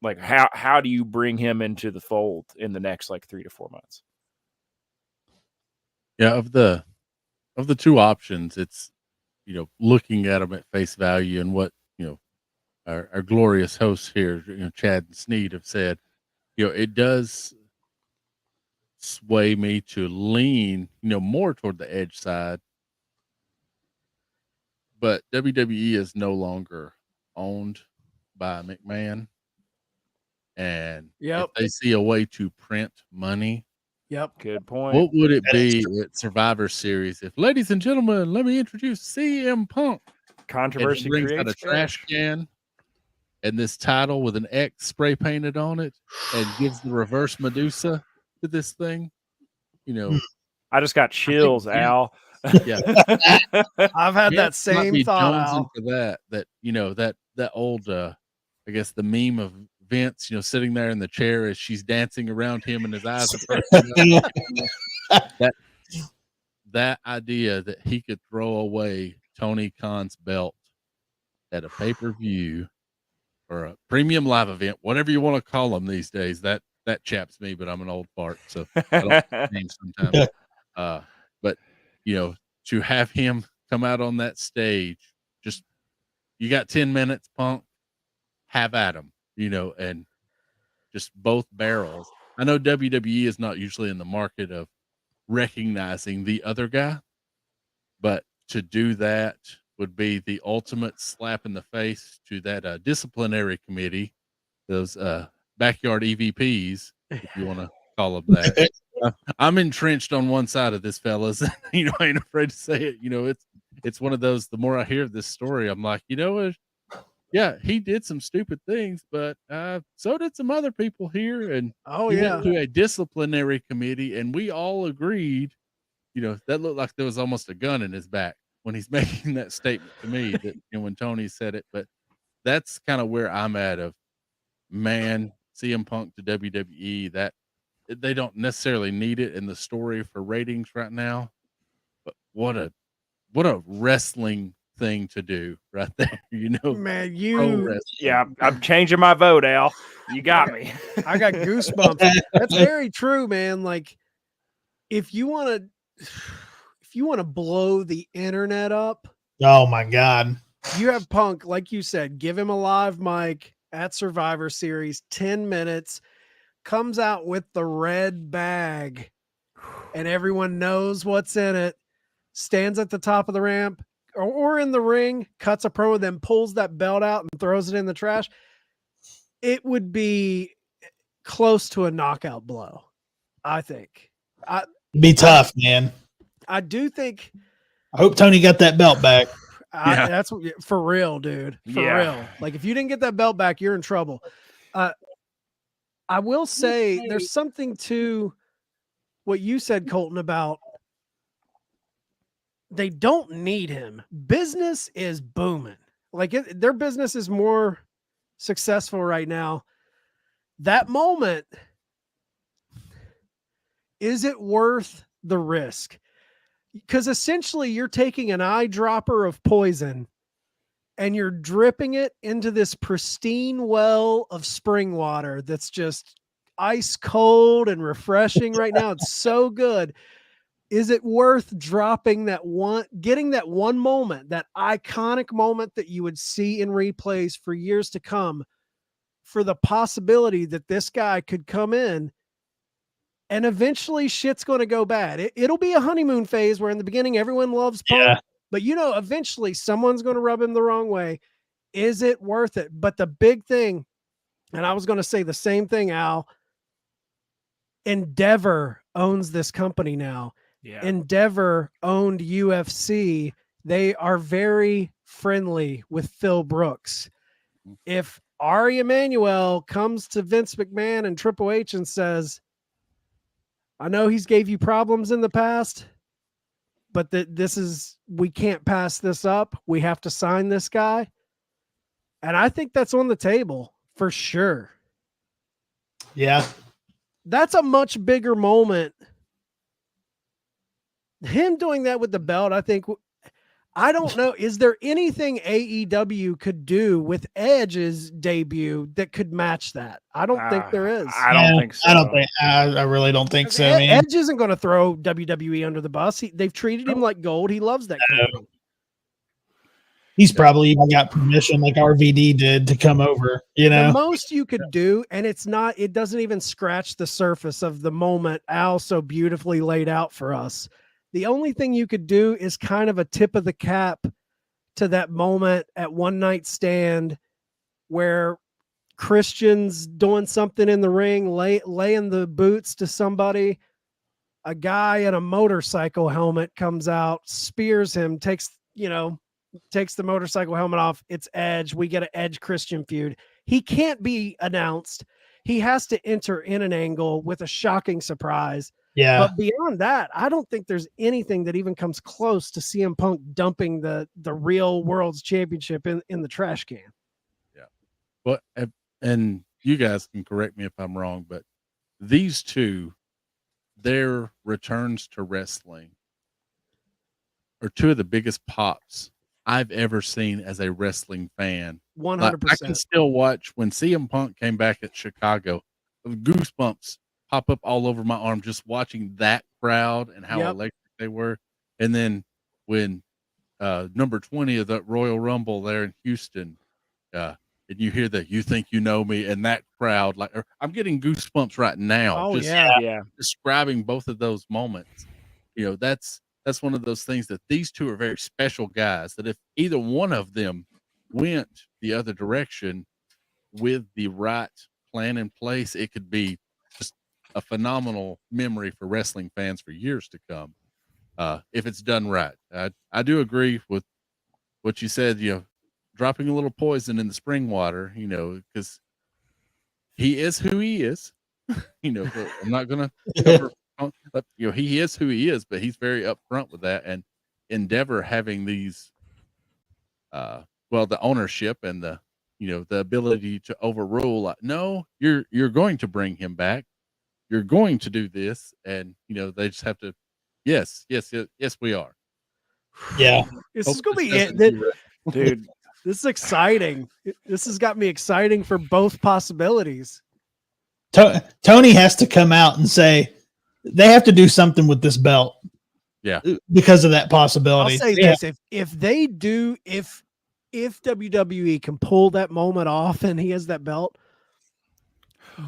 [SPEAKER 4] Like, how do you bring him into the fold in the next 3 to 4 months?
[SPEAKER 5] Yeah, of the two options, it's looking at them at face value and what our glorious hosts here, Chad and Sneed, have said. It does sway me to lean, more toward the Edge side. But WWE is no longer owned by McMahon. And if they see a way to print money,
[SPEAKER 4] good point.
[SPEAKER 5] What would it be at Survivor Series if, ladies and gentlemen, let me introduce CM Punk?
[SPEAKER 4] Controversy
[SPEAKER 5] brings
[SPEAKER 4] creates
[SPEAKER 5] out a trash can and this title with an X spray painted on it and gives the reverse Medusa to this thing.
[SPEAKER 4] I just got chills, Al.
[SPEAKER 5] Yeah,
[SPEAKER 3] I've had that
[SPEAKER 5] Vince might
[SPEAKER 3] same
[SPEAKER 5] be
[SPEAKER 3] thought,
[SPEAKER 5] jonesing
[SPEAKER 3] Al.
[SPEAKER 5] for that. That old, I guess the meme of Vince, sitting there in the chair as she's dancing around him and his eyes are perking up. That idea that he could throw away Tony Khan's belt at a pay-per-view or a premium live event, whatever you want to call them these days, that chaps me, but I'm an old fart, so I don't change sometimes. But to have him come out on that stage, just you got 10 minutes, Punk, have at him, and just both barrels. I know WWE is not usually in the market of recognizing the other guy, but to do that would be the ultimate slap in the face to that disciplinary committee, those backyard EVPs, if you want to call them that. I'm entrenched on one side of this, fellas. I ain't afraid to say it. It's one of those. The more I hear this story, I'm like, yeah, he did some stupid things, but so did some other people here, and he went to a disciplinary committee, and we all agreed. That looked like there was almost a gun in his back when he's making that statement to me. That when Tony said it, but that's kind of where I'm at. Of man, CM Punk to WWE, that they don't necessarily need it in the story for ratings right now, but what a wrestling thing to do right there.
[SPEAKER 3] Man,
[SPEAKER 4] yeah, I'm changing my vote, Al. You got me.
[SPEAKER 3] I got goosebumps. That's very true, man. Like, if you want to blow the internet up,
[SPEAKER 2] oh my God,
[SPEAKER 3] you have Punk, like you said, give him a live mic at Survivor Series, 10 minutes, comes out with the red bag, and everyone knows what's in it, stands at the top of the ramp or in the ring, cuts a promo, then pulls that belt out and throws it in the trash. It would be close to a knockout blow, I think.
[SPEAKER 2] It'd be tough, man.
[SPEAKER 3] I do think.
[SPEAKER 2] I hope Tony got that belt back.
[SPEAKER 3] That's for real, dude. For real. Like, if you didn't get that belt back, you're in trouble. I will say there's something to what you said, Colton, about they don't need him. Business is booming. Like, their business is more successful right now. That moment, is it worth the risk? Because essentially you're taking an eyedropper of poison and you're dripping it into this pristine well of spring water that's just ice cold and refreshing right now. It's so good. Is it worth dropping getting that one moment, that iconic moment that you would see in replays for years to come, for the possibility that this guy could come in and eventually shit's going to go bad? It'll be a honeymoon phase where in the beginning everyone loves Punk, but eventually someone's going to rub him the wrong way. Is it worth it? But the big thing, and I was going to say the same thing, Al, Endeavor owns this company now. Yeah. Endeavor owned UFC. They are very friendly with Phil Brooks. If Ari Emanuel comes to Vince McMahon and Triple H and says, I know he's gave you problems in the past, but we can't pass this up. We have to sign this guy. And I think that's on the table for sure.
[SPEAKER 2] Yeah.
[SPEAKER 3] That's a much bigger moment. Him doing that with the belt, I don't know. Is there anything AEW could do with Edge's debut that could match that? I don't think there is.
[SPEAKER 4] I don't think so.
[SPEAKER 2] I really don't think so, man.
[SPEAKER 3] Edge isn't going to throw WWE under the bus. They've treated him like gold. He loves that company.
[SPEAKER 2] He's probably even got permission like RVD did to come over,
[SPEAKER 3] The most you could do, and it doesn't even scratch the surface of the moment Al so beautifully laid out for us. The only thing you could do is kind of a tip of the cap to that moment at One Night Stand where Christian's doing something in the ring, laying the boots to somebody. A guy in a motorcycle helmet comes out, spears him, takes the motorcycle helmet off. It's Edge. We get an Edge Christian feud. He can't be announced. He has to enter in an angle with a shocking surprise.
[SPEAKER 2] Yeah.
[SPEAKER 3] But beyond that, I don't think there's anything that even comes close to CM Punk dumping the real world's championship in the trash can.
[SPEAKER 5] Well, and you guys can correct me if I'm wrong, but these two, their returns to wrestling are two of the biggest pops I've ever seen as a wrestling fan.
[SPEAKER 3] 100%.
[SPEAKER 5] I can still watch when CM Punk came back at Chicago, goosebumps pop up all over my arm just watching that crowd and how electric they were. And then when number 20 of the Royal Rumble there in Houston, and you hear that "You Think You Know Me" and that crowd, I'm getting goosebumps right now.
[SPEAKER 3] Oh,
[SPEAKER 5] just
[SPEAKER 4] Yeah.
[SPEAKER 5] describing both of those moments. That's one of those things that these two are very special guys, that if either one of them went the other direction with the right plan in place, it could be just a phenomenal memory for wrestling fans for years to come, if it's done right. I do agree with what you said, dropping a little poison in the spring water, because he is who he is. I'm not going to cover, he is who he is, but he's very upfront with that. And Endeavor having these, the ownership and the ability to overrule, no, you're going to bring him back. You're going to do this. And, they just have to, yes, we are.
[SPEAKER 2] Yeah.
[SPEAKER 3] This is going to be it.
[SPEAKER 4] Dude,
[SPEAKER 3] this is exciting. This has got me exciting for both possibilities.
[SPEAKER 2] Tony has to come out and say they have to do something with this belt.
[SPEAKER 5] Yeah.
[SPEAKER 2] Because of that possibility.
[SPEAKER 3] I'll say this. If they do, if WWE can pull that moment off and he has that belt,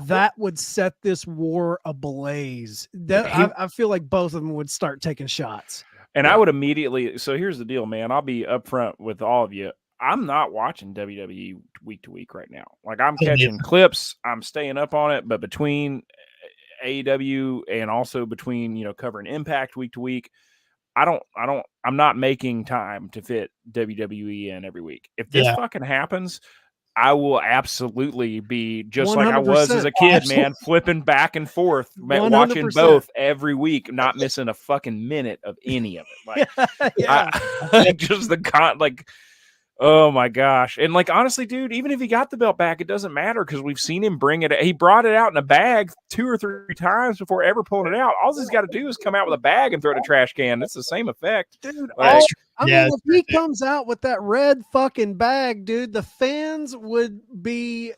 [SPEAKER 3] that would set this war ablaze. I feel like both of them would start taking shots.
[SPEAKER 4] And I would immediately. So here's the deal, man. I'll be upfront with all of you. I'm not watching WWE week to week right now. Like, I'm catching clips. I'm staying up on it. But between AEW and also between, covering Impact week to week, I'm not making time to fit WWE in every week. If this fucking happens, I will absolutely be just 100%. Like I was as a kid, man, flipping back and forth, 100%. Watching both every week, not missing a fucking minute of any of it. Like, just oh my gosh. And honestly, dude, even if he got the belt back, it doesn't matter because we've seen him bring it. He brought it out in a bag 2 or 3 times before ever pulling it out. All he's got to do is come out with a bag and throw it in a trash can. It's the same effect.
[SPEAKER 3] Dude, if he comes out with that red fucking bag, dude, the fans would be,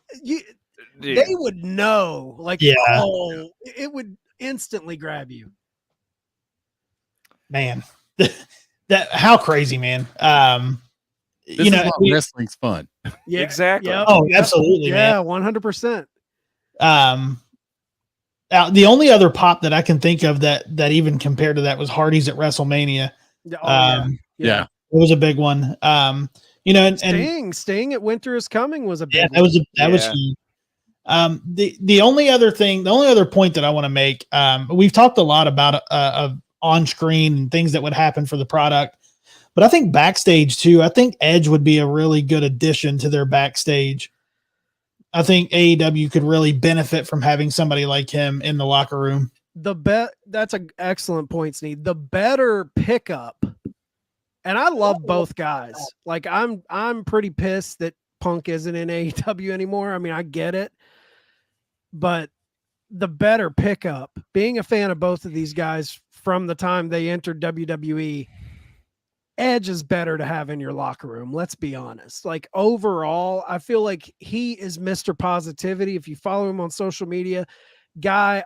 [SPEAKER 3] they would know. It would instantly grab you.
[SPEAKER 2] Man, how crazy, man.
[SPEAKER 5] Wrestling's fun.
[SPEAKER 4] Yeah, exactly.
[SPEAKER 3] Yep.
[SPEAKER 2] Oh, absolutely, man.
[SPEAKER 3] 100%.
[SPEAKER 2] The only other pop that I can think of that even compared to that was Hardy's at WrestleMania.
[SPEAKER 3] Yeah.
[SPEAKER 2] It was a big one.
[SPEAKER 3] Sting at Winter is Coming was a big
[SPEAKER 2] one. That was huge. The only other point that I want to make, we've talked a lot about on screen and things that would happen for the product. But I think backstage too, I think Edge would be a really good addition to their backstage. I think AEW could really benefit from having somebody like him in the locker room.
[SPEAKER 3] That's an excellent point, Sneed. The better pickup, and I love both guys. Like I'm pretty pissed that Punk isn't in AEW anymore. I mean, I get it, but the better pickup, being a fan of both of these guys from the time they entered WWE, Edge is better to have in your locker room. Let's be honest. Like overall, I feel like he is Mr. Positivity. If you follow him on social media, guy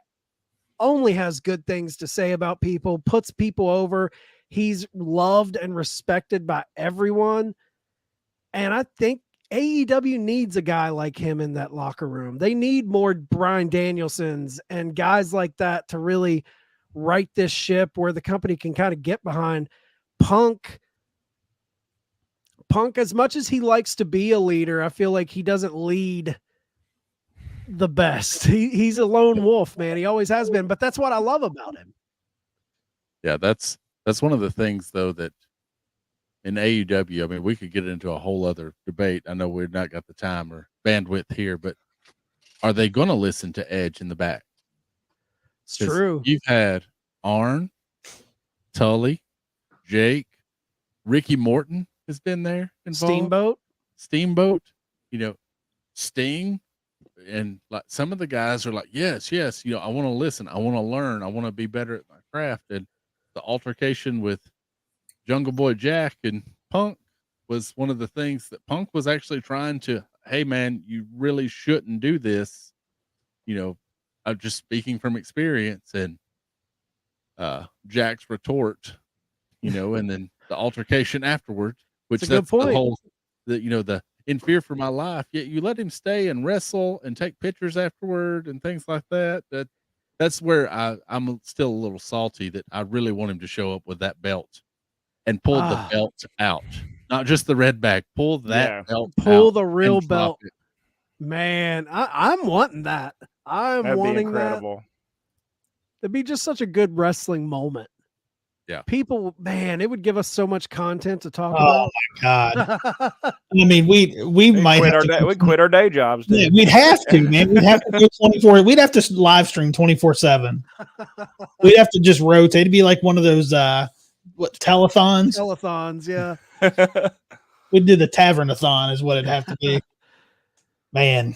[SPEAKER 3] only has good things to say about people, puts people over. He's loved and respected by everyone. And I think AEW needs a guy like him in that locker room. They need more Bryan Danielsons and guys like that to really right this ship where the company can kind of get behind. Punk, as much as he likes to be a leader, I feel like he doesn't lead the best. He's a lone wolf, man. He always has been, but that's what I love about him.
[SPEAKER 5] Yeah, that's one of the things, though, that in AEW, I mean, we could get into a whole other debate. I know we've not got the time or bandwidth here, but are they going to listen to Edge in the back?
[SPEAKER 3] It's true.
[SPEAKER 5] You've had Arn, Tully, Jake, Ricky Morton has been there involved. Steamboat, Sting, and like some of the guys are like, yes, I want to listen, I want to learn, I want to be better at my craft. And the altercation with Jungle Boy Jack and Punk was one of the things that Punk was actually trying to, hey man, you really shouldn't do this. I'm just speaking from experience. And Jack's retort, and then the altercation afterwards, which that's the whole, the in fear for my life, yet you let him stay and wrestle and take pictures afterward and things like that. That's where I'm still a little salty that I really want him to show up with that belt and pull the belt out, not just the red bag, pull that belt
[SPEAKER 3] pull
[SPEAKER 5] out
[SPEAKER 3] the real belt. Man, I'm wanting that.
[SPEAKER 4] That'd be incredible.
[SPEAKER 3] It'd be just such a good wrestling moment.
[SPEAKER 5] Yeah.
[SPEAKER 3] People, man, it would give us so much content to talk
[SPEAKER 2] Oh
[SPEAKER 3] about.
[SPEAKER 2] my God. I mean, we might
[SPEAKER 4] we'd quit our day jobs. Dude.
[SPEAKER 2] Yeah, we'd have to, man. We'd have to go 24. We'd have to live stream 24/7. We'd have to just rotate. It'd be like one of those telethons.
[SPEAKER 3] Telethons, yeah.
[SPEAKER 2] We'd do the Tavern-a-thon is what it'd have to be. Man.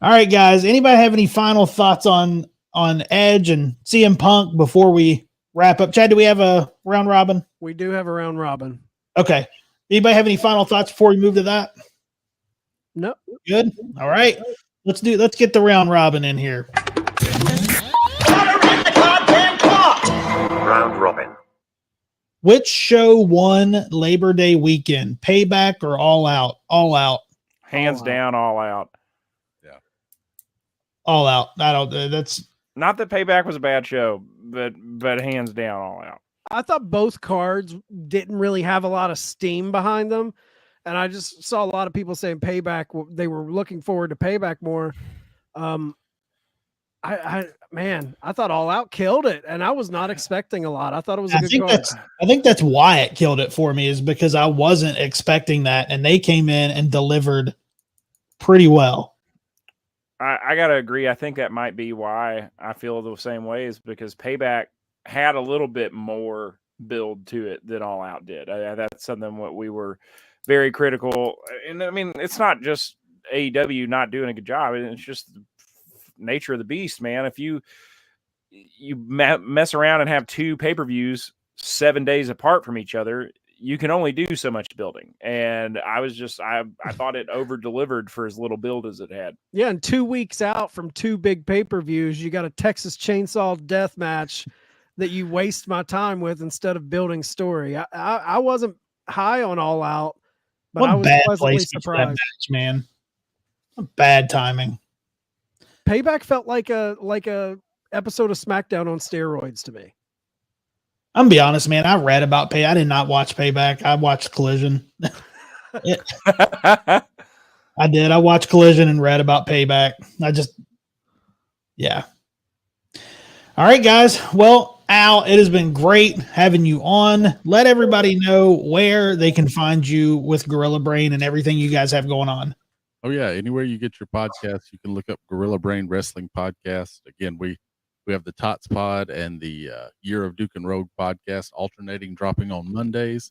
[SPEAKER 2] All right, guys. Anybody have any final thoughts on Edge and CM Punk before we wrap up? Chad, do we have a round robin?
[SPEAKER 3] We do have a round robin.
[SPEAKER 2] Okay. Anybody have any final thoughts before we move to that?
[SPEAKER 3] No.
[SPEAKER 2] Good. All right. Let's get the round robin in here.
[SPEAKER 6] Round robin.
[SPEAKER 2] Which show won Labor Day weekend? Payback or All Out? All Out.
[SPEAKER 4] Hands down, All Out.
[SPEAKER 5] Yeah.
[SPEAKER 2] All Out. I don't. That's
[SPEAKER 4] not that Payback was a bad show, but hands down, All Out.
[SPEAKER 3] I thought both cards didn't really have a lot of steam behind them, and I just saw a lot of people saying Payback. They were looking forward to Payback more. I thought All Out killed it, and I was not expecting a lot. I thought it was a good card.
[SPEAKER 2] I think that's why it killed it for me, is because I wasn't expecting that, and they came in and delivered pretty well.
[SPEAKER 4] I gotta agree. I think that might be why I feel the same way, is because Payback had a little bit more build to it than All Out did. That's something what we were very critical. And I mean, it's not just AEW not doing a good job. It's just the nature of the beast, man. If you mess around and have two pay-per-views 7 days apart from each other, you can only do so much building. And I thought it over-delivered for as little build as it had.
[SPEAKER 3] Yeah, and 2 weeks out from two big pay-per-views, you got a Texas Chainsaw death match that you waste my time with instead of building story. I wasn't high on All Out, but I was pleasantly surprised.
[SPEAKER 2] That match, man. Bad timing.
[SPEAKER 3] Payback felt like a episode of SmackDown on steroids to me.
[SPEAKER 2] I'm gonna be honest, man. I read about I did not watch Payback. I watched Collision. I did. I watched Collision and read about Payback. Yeah. All right, guys. Well, Al, it has been great having you on. Let everybody know where they can find you with Gorilla Brain and everything you guys have going on.
[SPEAKER 5] Oh yeah, anywhere you get your podcasts, you can look up Gorilla Brain Wrestling Podcast. Again, we have the Tots Pod and the Year of Duke and Rogue podcast alternating, dropping on Mondays.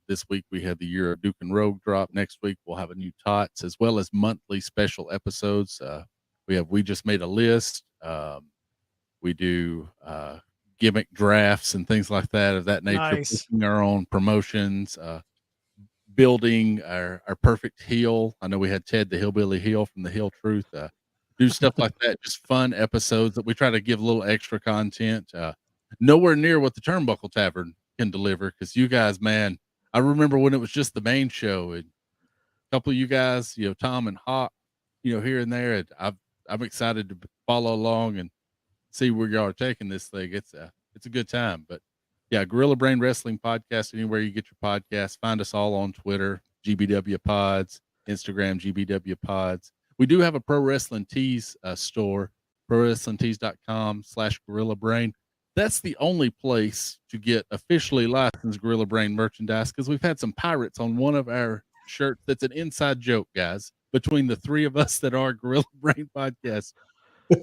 [SPEAKER 5] This week we had the Year of Duke and Rogue drop. Next week we'll have a new Tots, as well as monthly special episodes. We just made a list. We do gimmick drafts and things like that of that nature.
[SPEAKER 3] Nice.
[SPEAKER 5] Picking our own promotions, building our perfect heel. I know we had Ted the Hillbilly Heel from the Heel Truth. Do stuff like that. Just fun episodes that we try to give a little extra content. Nowhere near what the Turnbuckle Tavern can deliver, because you guys, man, I remember when it was just the main show, and a couple of you guys, Tom and Hawk, here and there. And I'm excited to follow along and see where y'all are taking this thing. It's a good time. But yeah, Gorilla Brain Wrestling Podcast, anywhere you get your podcast. Find us all on Twitter, GBW Pods, Instagram, GBW Pods. We do have a Pro Wrestling Tees store, prowrestlingtees.com/Gorilla Brain. That's the only place to get officially licensed Gorilla Brain merchandise, because we've had some pirates on one of our shirts. That's an inside joke, guys, between the three of us that are Gorilla Brain Podcast.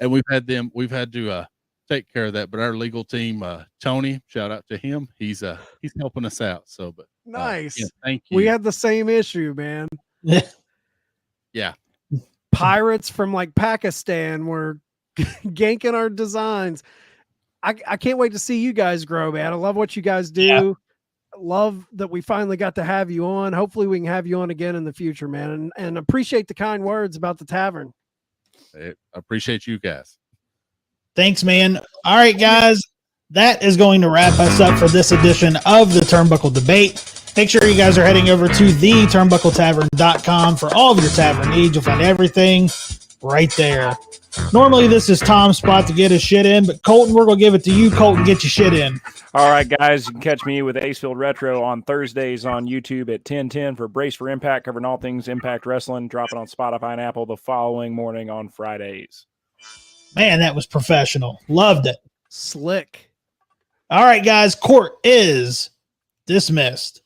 [SPEAKER 5] And we've had to take care of that. But our legal team, Tony, shout out to him. He's helping us out. So, but
[SPEAKER 3] Nice.
[SPEAKER 5] yeah, thank you.
[SPEAKER 3] We had the same issue, man.
[SPEAKER 5] Yeah.
[SPEAKER 3] Pirates from like Pakistan were ganking our designs. I can't wait to see you guys grow, man. I love what you guys do.
[SPEAKER 2] Yeah.
[SPEAKER 3] Love that we finally got to have you on. Hopefully we can have you on again in the future, man. And appreciate the kind words about the tavern.
[SPEAKER 5] I appreciate you guys.
[SPEAKER 2] Thanks, man. All right, guys. That is going to wrap us up for this edition of the Turnbuckle Debate. Make sure you guys are heading over to theturnbuckletavern.com for all of your tavern needs. You'll find everything right there. Normally, this is Tom's spot to get his shit in, but Colton, we're going to give it to you. Colton, get your shit in.
[SPEAKER 4] All right, guys, you can catch me with Acefield Retro on Thursdays on YouTube at 10:10 for Brace for Impact, covering all things Impact Wrestling, dropping on Spotify and Apple the following morning on Fridays.
[SPEAKER 2] Man, that was professional. Loved it.
[SPEAKER 3] Slick.
[SPEAKER 2] All right, guys, court is dismissed.